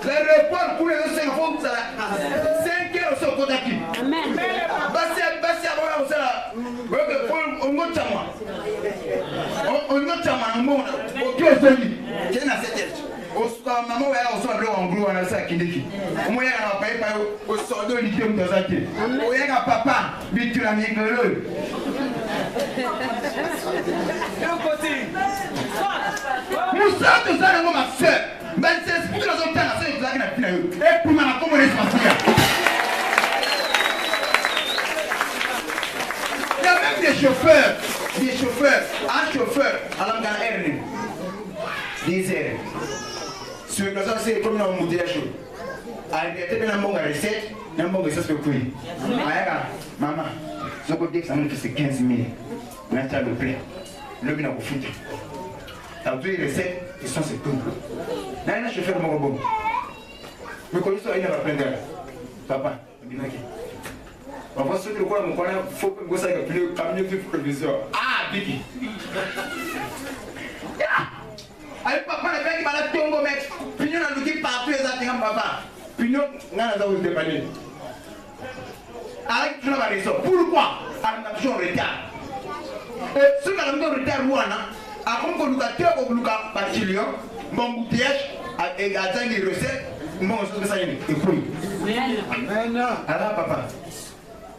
L'aéroport pour les 5 fois, 5 heures au Kodaki. Amen. Il y a même des chauffeurs c'est comme dans mon embouteillage. Arrêtez de la recette, n'a pas de ça que oui. Maman, ce côté, ça me fait 15 000. On a le plein. Le bien au foot. T'as vu les recettes, ils sont ces tout. Là, je fais le mon robot. Mais quand ils sont allés à la prendre, papa, bien ok. On va se dire quoi, mon collègue, il faut que vous soyez plus camion de provision. Ah, Biggie. Allez, papa, le mec qui va la tomber, mec. Pignon a l'outil partout, exactement, papa. Pignon, n'a pas de dépanner. Avec la raison. Pourquoi? On a toujours retard. Et ce qu'on a besoin de retard, avant que nous avons fait un bachillon, mon bouteillage, et à des recettes, mon chose ça y est. Et puis, Amen. Alors, papa,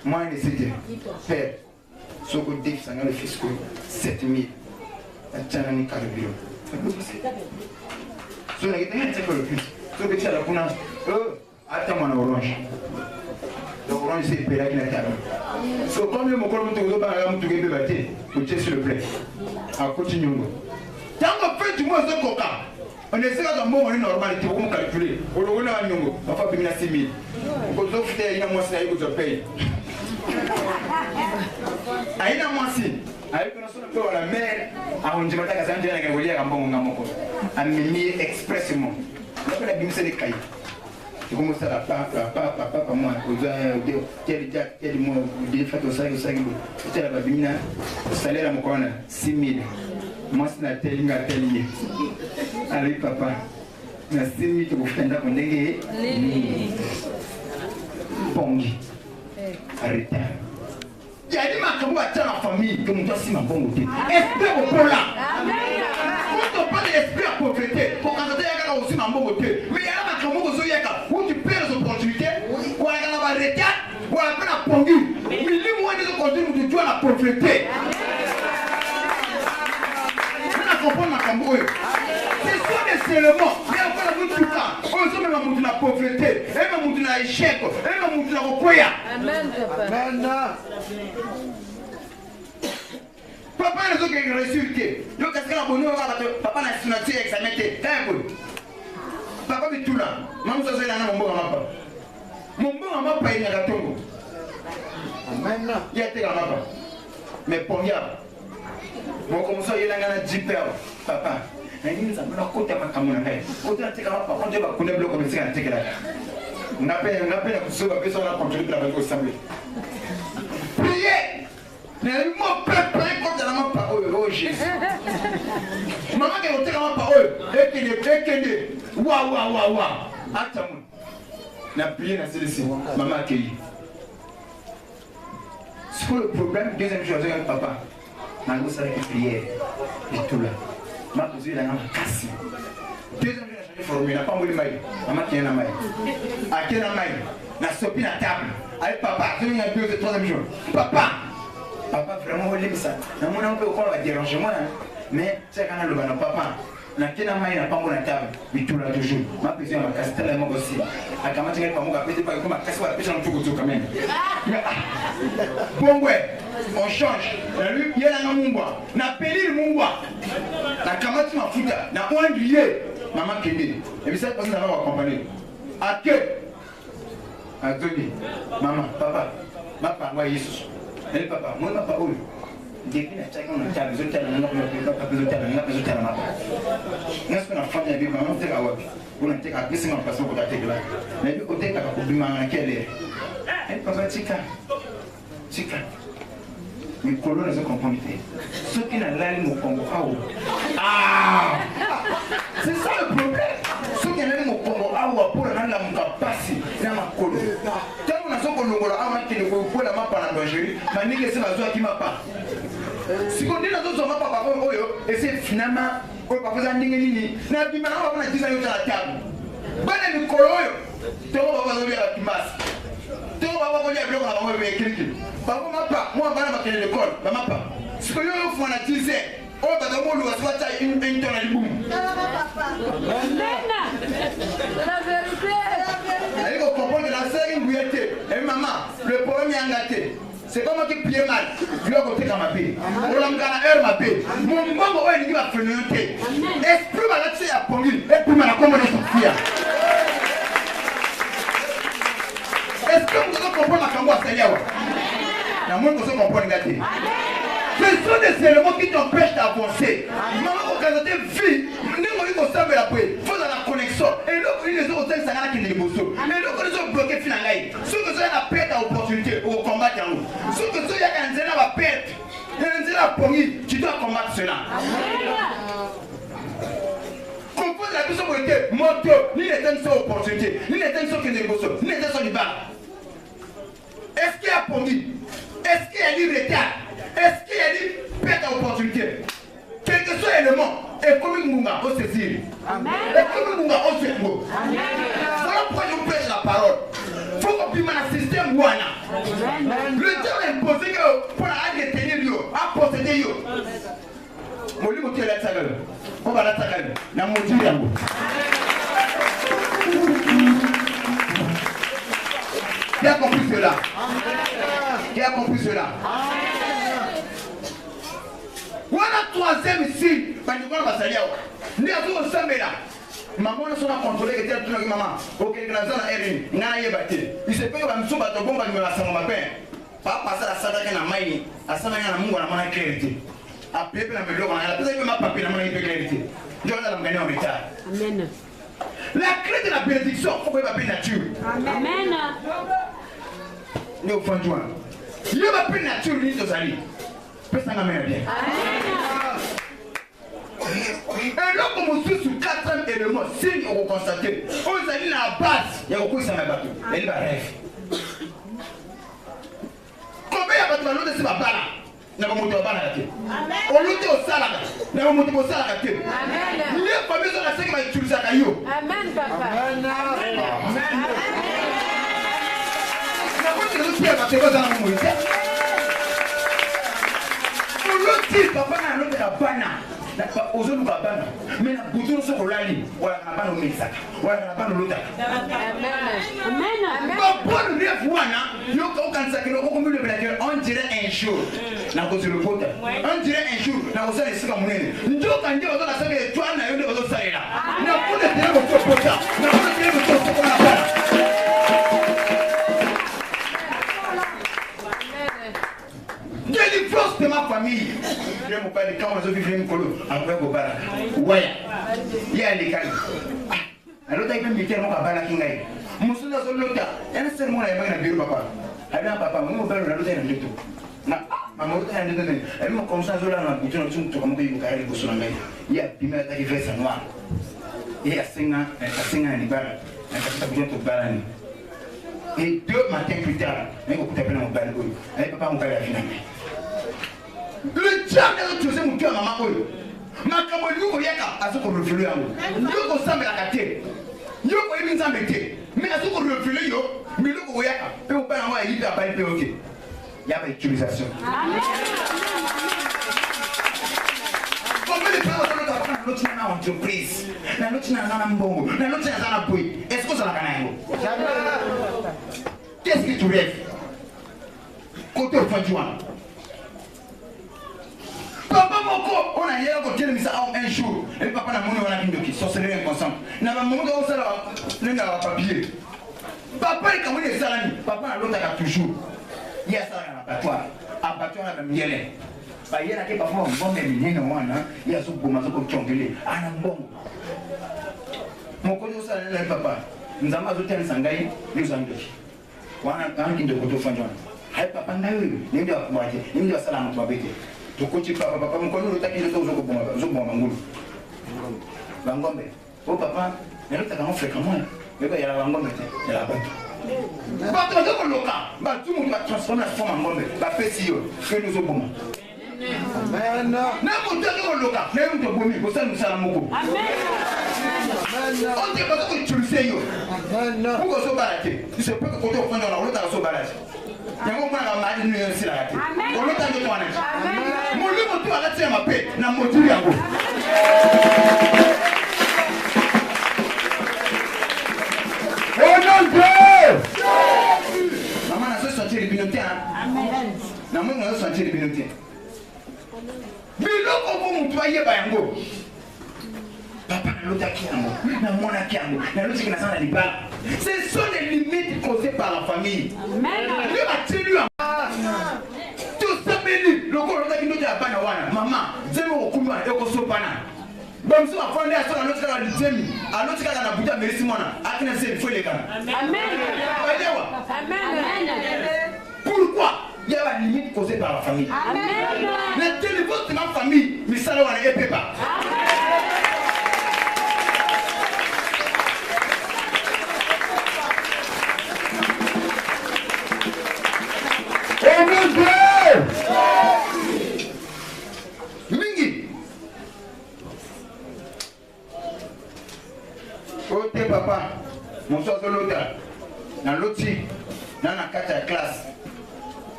moi, je décide, père, ce que dit, ça n'a le fiscal, 7 000. La tchanani carburant. Ce n'est pas le plus. Ce que tu as la puna, attends-moi l'orange. L'orange, c'est le pélag qui n'a pas. So, comme le mot que tu as battu, tu es sur le plat. À continuer. Tant qu'on fait du moins ce coca, on essaie d'un moment normal, tu vas calculer. On va faire on va faire 6 000. On va faire une moitié de paye. Aïe, la moitié. Avec une autre à la mer, à un dimanche à Saint-Jean, à Gaulier, à Bongamoko, à Mimi expressément. Après la bimse des cailles. Je commence à la papa, moi, quel mois, des fois, au sac, c'était la babine, le salaire à mon corner, 6 000. Moi, c'est la telle, allez, papa, la 6 000, tu vous faites un condé, Pongi, arrêtez. Il y a des marques qui attendent la famille, que mon doigt si ma bonne côté. Esprit au pôle là. Quand on parle d'esprit à pauvreté, pour quand il y a aussi ma bonne côté. Mais il y a des marques qui où tu perds les opportunités, où il y a la retard, où il y a la pongue. Mais les moyens de continuer, où tu dois la pauvreté. Vous comprenez ma cambouille. Ce sont des éléments. Mais encore la vie plus tard, on se met à monter la pauvreté, et à monter l'échec, et à monter la repoya. Amen. Papa n'a pas résulté. Donc, est-ce que la bonne papa n'a pas signé examen? Papa est tout là. Maman, ça c'est là, mon bon papa. Mon bon papa, il y a la tombe. Amen. Il y a été là, papa. Mais pour y aller. Bon, comme ça, il y a un jipper, papa. Il y a un côté à ma caméra. Côté à tes caméras, on dit qu'on est bloqué, c'est un tigre. On appelle la couche, on appelle ça la conduite de la vague au samedi. Priez! Mais le mot peuple, quand il y a ma parole, oh Jésus. Maman qui a ôté ma parole, et waouh. Attends-moi. La prière, c'est celle-ci. Maman accueillie. C'est quoi le problème? Deuxième chose, papa. Maman, ça va être prière. Et tout là. Ma posée, la casse. Deuxième jour, j'ai formé, n'a pas moulu maï. Maman qui est la maï. À qui est la maï? N'a stoppé la table. Allez, papa, tu as deux et troisième jour. Papa, vraiment, on l'aime ça. Mon oncle, on va déranger moi. Mais, c'est quand on le banane, papa. Na kena maï n'a pas mon table. Mais tout là, toujours. Ma posée, ma casse, tellement aussi. À comment tu as pas mon appétit, pas comme ma casse, on va pêcher un tout quand même. Bon, ouais, on change. Il y a un mumba. Na peli le mumba. Na kamati mafuta. Na ouandrier. Maman Kédé. Et puis cette personne va accompagner. À que? À Tony. Maman, papa. Papa, moi, Jesus. Et papa, moi, papa, où? Depuis la chacun, on a besoin de faire un autre, on a besoin de faire un autre. N'est-ce qu'on a fait la Bible, on a fait la web. On a fait la Bible, on a fait la Bible. Mais au début, on a fait la Bible. Et puis, on a fait Chica. Mais colons ne se comprennent pas. Ceux qui n'ont pas au Congo, ah! C'est ça le problème. Ceux qui n'ont pas au Congo, pour la passer, il y a ma colonne. Tant qu'on a son colonne, qui ne peut pas la map en Algérie, mais n'y a pas de qui m'a pas. Si on dit la zone, on va pas et c'est finalement, on va faire un ding. N'a pas on a 10 ans à la table. Bonne le colonne, tu vas voir la masse. Tu vas voir le bloc, on va voir quelqu'un. Moi, je vais à l'école. Ce que je fais, on a 10 ans. On va faire une tonne de boum. La vérité. Il faut comprendre que la série bouillette. Et maman, le problème est engagé. C'est comme qui plie mal. Je vais côté dans ma paix. On l'a mis à heure ma paix. Mon maman, il va faire une paix. Esprit malade, c'est à Pongi. Et puis, ma commande est que vous comprenez ma cambouille à Seigneur. La monde que vous comprenez gâté. Ce sont des éléments qui t'empêchent d'avancer. Maman, quand vous êtes vie, vous savez la paix. Vous avez la connexion. Et là, les autres, ça n'a qui n'est pas beau. Et là, les autres bloqués finalement. Ceux que vous avez la perte à opportunité au combat qui en nous. Ceux que vous avez la perte. Et la poignée, tu dois combattre cela. Comprendre la personne qui était morte, ni les temps sans opportunité, ni les temps sans qui n'est pas beau, ni les temps sans du bas. Est-ce qu'il y a poignée? Est-ce qu'il y a du retard? Est-ce qu'il y a dit perte à opportunité? Quel que soit l'élément, et comme une mounga, on se dit. Et comme une mounga, on se dit. Voilà pourquoi je vous prêche la parole. Il faut qu'on puisse un système ouana. Le temps est imposé pour aller détenir, à posséder. Mon livre est là, on va la taper. N'a mon Dieu. Qui a compris cela? Qui a compris cela? Voilà troisième ici, parce que nous va salir. Nous avons ensemble là. Maman n'a pas contrôlé que tel truc maman. Ok, que la zone aérienne, n'a rien battu. Il se peut que nous sommes battus bombe de la salle matin. Pas passer la salle avec la main, la salle avec la main, la main clarité. Après la mélo, on a peut-être ma papier la main clarité. Je vais la gagner en métal. Amen. La clé de la bénédiction, faut que la nature. Amen. Nous faisons joie. Il y a pas de nature ni de salut. Personne n'a bien. Et là, comme on suit sur 4e élément, signe on va constater. On a dit la base, il y a beaucoup de ça bateau. Elle va rêver. Combien il y a pas de l'autre de ce bala? N'a pas monté au bala la tête. On l'autre au salade. N'a pas monté au salade la tête. Les familles sont la qui va utiliser la caillou. Amen, papa. Amen. Papa n'a pas de bana. Aux autres bana. Mais la bouton se relâche. Voilà, n'a pas de sac. Voilà, n'a pas de l'autre. Amen. Papa ne vient voir, il y a aucun sac. On dirait un jour. N'a pas de le pote. On dirait un jour. N'a pas de ce qu'on est. Nous, quand on dit aux autres, ça veut dire toi, n'a eu de autres salaires. N'a pas de dire au pote. N'a pas de dire au pote qu'on a pas. Délivrance de ma famille. Je me parle quand on a vu une colo. Après, vous parlez. Ouais. Il y a les calmes. Alors, il y a un métier, on va parler à Kingaï. Mon soeur, c'est l'autre. Il y a un seul moment, il y a un bureau, papa. Il y a un papa, mon père, l'autre, il y a un deux tours. Maman, il y a un deux tours. Elle m'a comme ça, je l'ai en bouton, je suis comme il y a un bouton. Il y a un piment qui fait ça noir. Il y a 5 ans, il y a un bouton de balan. Et 2 matins plus tard, il y a un bouton de balan. Il y a un papa, mon père, il y a un le diable est utilisé mon cœur, maman. Ma camarade, il y a un peu de reflux. Il y a un peu de café. Il y a un peu de café. Mais il y a un peu de reflux. Mais il y a un peu de café. Il y a une utilisation. Combien de fois on a fait notre entreprise? Notre mbongo, notre boy. Est-ce que ça l'a gagné? Qu'est-ce que tu rêves? Côté au fond du monde. Papa Moko, on a hier côté de ça un jour. Et papa n'a pas monnaie on a qui sorcerie inconsciente. N'a pas monnaie on s'est là papier. Papa est comme des salami. Papa a l'autre a toujours. Il y a ça dans l'abattoir. Abattoir a même yélé. Bah yélé qui papa on bon mais ni non wana. Il y a ce bon mazo comme chongele. Ana bon. Mon côté ça là papa. Nous avons ajouté un sangai, nous avons dit. Wana un qui de côté fanjon. Hai papa ndayo. Ni ndio kwaje. Ni ndio salamu twabete. Tukochi papa mkono unataka ile zozo kuboma mangulu bangombe o papa naleta kama fréquemment beba ya bangombe te ya batu batu bazoko loka batu mu ba transformer la forme ngombe ba pesi yo que nous oboma amen na mo teke loka na yo ntobomi ko sa musala moko amen on te bazoko utiliser yo amen ko so barate tu sais pas que côté au fond on a l'autre so barate yango mwana mali ni yesi la yati olota ndio twana mulimo tu alati ma pe na motuli yango oh non Dieu maman na so sentir libinoté amen na mo na so sentir libinoté biloko ko mutu ayeba yango papa Ce sont les limites causées par la famille. Amen. Tout ça, le corps de la maman, zéro au donc si on a fondé à son autre cas de Demi, à l'autre cas de la Merci Mona, à qui n'a pas fait les gars. Amen. Pourquoi il y a une limite causée par la famille? Amen. Mais quelle est votre famille? Mais ça, on ne peut pas. Mingi. Côté papa, mon soeur de l'autre, dans l'autre, dans la classe,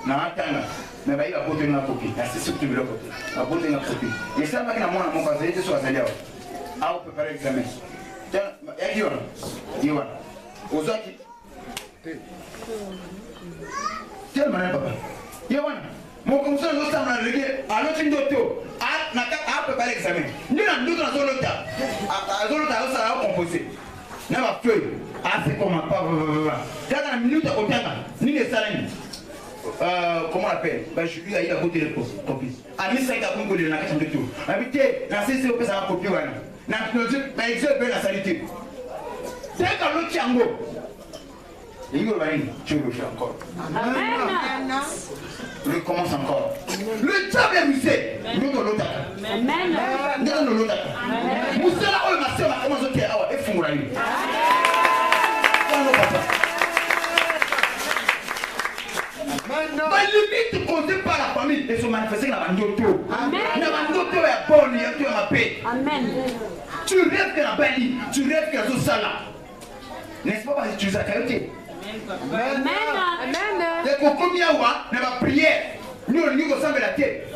dans la tanga, mais il va porter une copie. C'est ce que tu veux porter. Il va porter une copie. Et ça, maintenant, moi, mon père, c'est soit allé. Ah, on peut faire l'examen. Tiens, il y a qui aux autres. Tiens, papa. Il y a mon conseil de l'autre, à l'autre, d'auto. Ah, préparer l'examen. Nous, nous, dans l'autre, à l'autre, ça va composer. N'a pas feuille. Ah, c'est comment pas. Quand la minute au terme, ni les salariés. Comment on appelle? Je lui ai côté de copie. À 1500 à de la question de tout. Habitez, la CCOP, ça va copier. N'a pas exemple la saleté. C'est quand l'autre tiango. Il va venir, tu le fais encore. Amen. Il commence encore. Le diable est musée. Nous dans l'autre. Amen. Nous dans l'autre. Vous savez là où ma soeur va commencer à faire. Et fou, là. La limite causée par la famille et se manifester dans la mandoto. Amen. La mandoto est bonne, il y a ma paix. Amen. Tu rêves que la belle, tu rêves que la sala. N'est-ce pas parce que tu as carité? Amen. Amen. Et pour combien de fois, dans ma prière, nous, nous ressemblons la tête.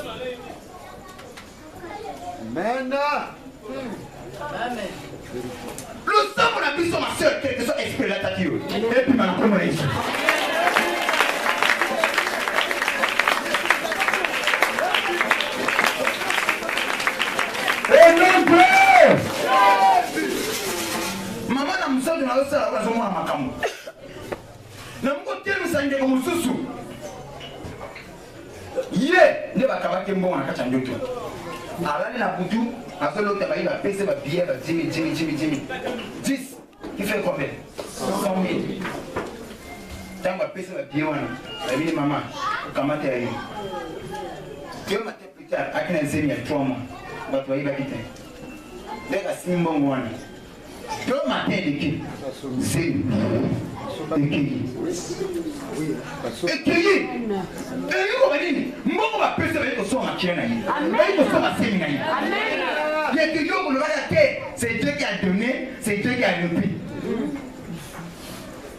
Amen. Le sang pour la vie sur ma soeur, quelque chose esprit l'attaque. Et puis ma communauté. Maman n'a pas besoin de la salle à la maman. Na mkote msanje kwa mususu. Ye, ne ba kabake mbongo na kacha ndoto. Alani na butu, asolo tabayi ba pese ba biye ba jimi. 10 qui fait combien? 100 000. Tant ba pese ba biye wana. La mini maman, kamate ayi. Dieu m'a fait plus tard, akina zemi ya 3 mois. Ba toi ba kite. Deka simbongo wana. Dieu m'a fait de qui? Zemi. Écueilli. Mbongo ba pese ba ko so ma kiena yi. Ba ko so ma semi na yi. Amen. L'écueilli on le va dire c'est Dieu qui a donné, c'est Dieu qui a repris.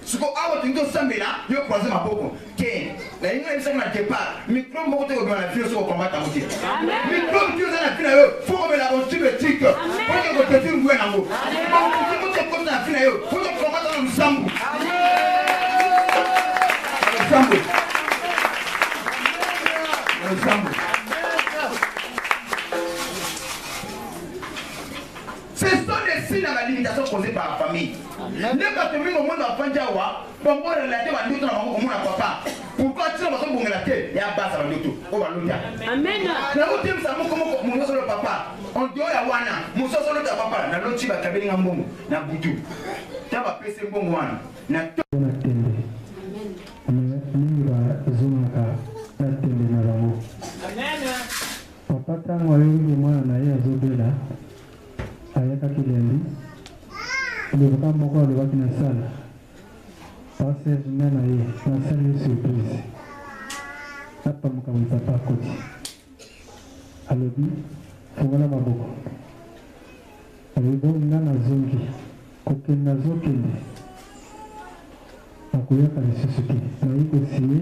Ce qu'on a entendu samedi là, yo croiser ma boko. Ke, la inga isa na départ. Micro mo ko te ko na fio so combat ta moti. Amen. Micro tu za na fina yo, faut que la on tue le tic. Faut que ko te fine ngwe na ngo. Amen. Ko te ko na fina yo, faut que combat ta msambu. Ce sont des signes à la limitation causée par la famille. Ne pas te mettre au monde en Fanjawa, pour pouvoir relater à l'autre au monde à papa. Pourquoi tu as besoin de relater? Il y a bas à l'autre. Amen. La route est comme mon solo papa. On dit à Wana, mon solo papa, la l'autre va caber un bon, n'a boutou. Tu vas passer un bon one. N'a papa tangu ayuli mwana na yeye azobela ayaka kilendi ndio kama kwa ndio wakina sala pase jina na yeye na sala surprise hapa mkampa papa koti alobi fungana maboko alibo ngana zongi kokenda zokende akuyaka lisusuki na iko siye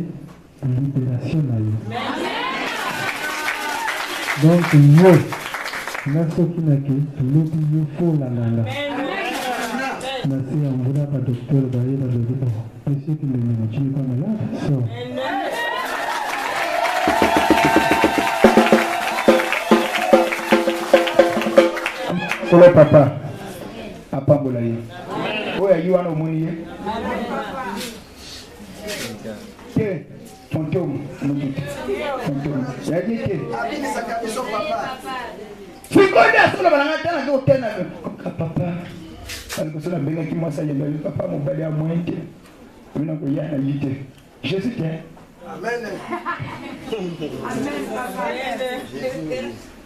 libération na yo. Donc, yo, nasoki naki, lobi yo fo la lala. Nasi ambula pa docteur baye la lobi bo. Monsieur qui le mène, tu n'es pas malade. So. Pour le papa, pambola ye. Oya yi wana omoni ye. Ke fantôme mututi. Fantôme. Ya dit ke. Fikonde asola balanga tana ko tena papa. Alikosona benga ki mwasa yemba papa mobali ya mwente. Bino ko yana yite. Jésus t'aime. Amen.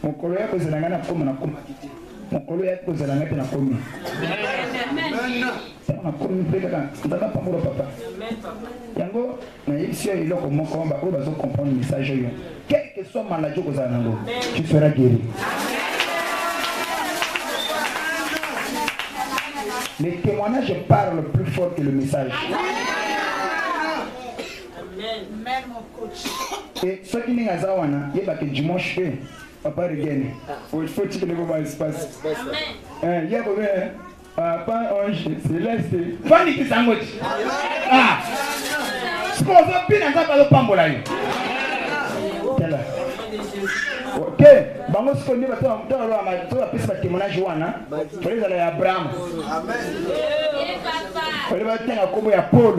Mon collègue est là, mon collègue est là, Amen. Yango, ici, il a comment combat, on va comprendre le message. Quel que soit maladie que tu seras guéri. Les témoignages parlent plus fort que le message. Amen, mon coach. Et ce qui n'est pas il y a que dimanche, papa regagne. Il faut que le moment se passe. Amen. Il y a papa ange céleste. Fanny qui s'engote. Ah. Ce qu'on veut bien dans pas le pambola. Ok. Bango ce qu'on dit dans la piste de témoignage wana. Pour les aller à Abraham. Amen. Pour les battre à combo ya Paul.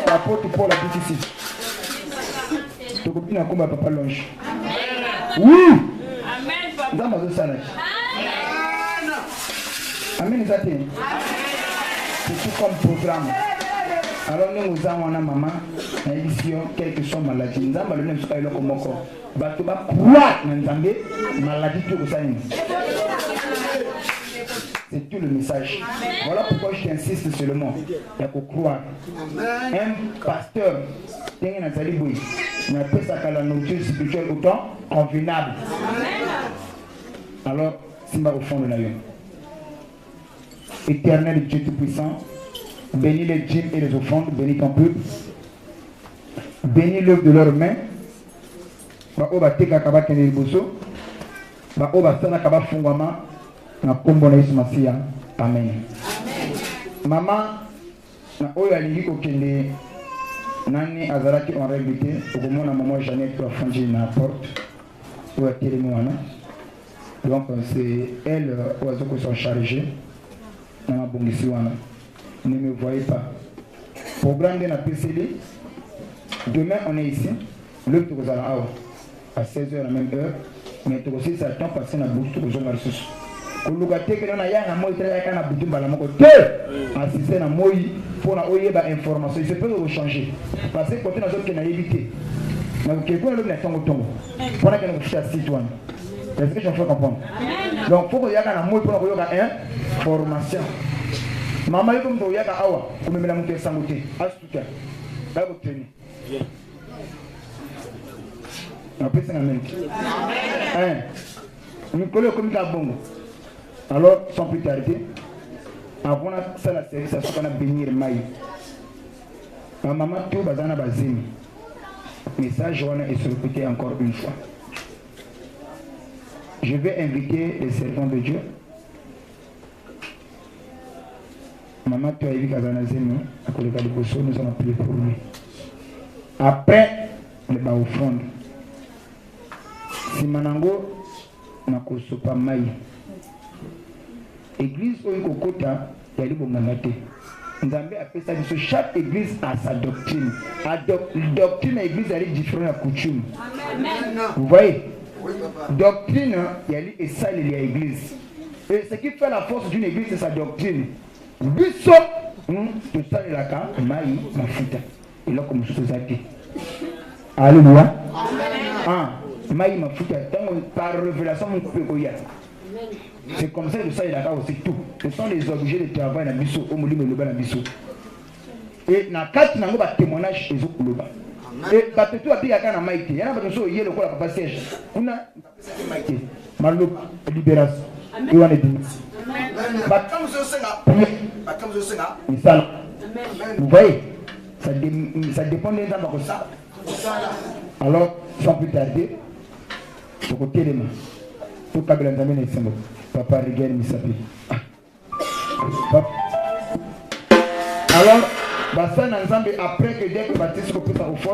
Apôtre Paul a dit ici. Tu copine à combat papa longe. Oui. Amen, papa. Dans ma zone Amen. Amen. C'est tout comme programme. Alors nous avons une maman, une édition, quelle que soit maladie. Nous avons le même soin de comme encore. Bateau va croire dans Zambé, maladie tout ça. C'est tout le message. Voilà pourquoi je t'insiste sur le mot. Il y a qu'à croire. Un pasteur, il y a pas ça qu'à la nourriture spirituelle autant convenable. Alors, c'est au fond de la vie. Éternel Dieu Tout-Puissant, bénis les djinns et les offrandes, bénis ton peuple. Bénis l'œuvre de leurs mains. Ba teka kaba kene liboso. Ba oba sana kaba fungwama. Na kombo na Yesu Masia. Amen. Maman, na oyo alingi kokende nani azalaki en réalité okomona maman Jeannette pour afandi na porte ou à télémoana. Donc c'est elle qui s'en chargée. Na bongisi wana. Ne me voyez pas. Programme de la PCD. Demain on est ici. Le tour à 16h à la même heure. Mais tu aussi ça temps passé na bouche tout aux ressources. Kolugate que na ya na moi très kana butumba la moko te assister na moi pour na oyeba information il se peut changer parce que côté na zone que na éviter na que quoi le na tongo pour na que na ficha citoyen est-ce que je fais comprendre donc faut que ya na moi pour na yoka information mama yuko mto ya awa kumemela mtu sangote astuka babo training na pesa na mente nous collons comme ça bongo. Alors, sans plus tarder, avant ça la série, ça se bénir maï. Ma maman tout bazana bazimi. Message on est répété encore une fois. Je vais inviter les servants de Dieu. Maman tu as vu Kazana Zemi, à côté de Liboso, nous allons prier pour lui. Après, le bas au fond. Si Manango n'a pas maï. Église au Kokota, il y a des bonganate. Nzambe appelle ça que chaque église a sa doctrine. La doctrine de l'église est différente de la coutume. Vous voyez? Doctrine, il y a et ça, il y a l'église. Et ce qui fait la force d'une église, c'est sa doctrine. Biso, tout ça, il y a quand maï, ma futa. Il a comme société. Alléluia. Ah, maï, ma futa. Par révélation, mon couple, c'est comme ça que ça il a aussi tout. Ce sont les objets de travail dans biso au molimo le bas dans biso. Et na quatre nango ba témoignage ezo kuloba. Et ba tout abi aka na maïté. Yana ba so yelo ko la papa siège. Kuna maïté. Malo libération. Et on est dit. Ba comme je sais là. Misala. Vous voyez? Ça dépend des gens comme ça. Alors, sans plus tarder, au côté des mains. Tout Kabila Nzambe na Isengo. Papa regagne Misapi. Alors, Bassan Nzambe après que dès que Baptiste coupe au fond.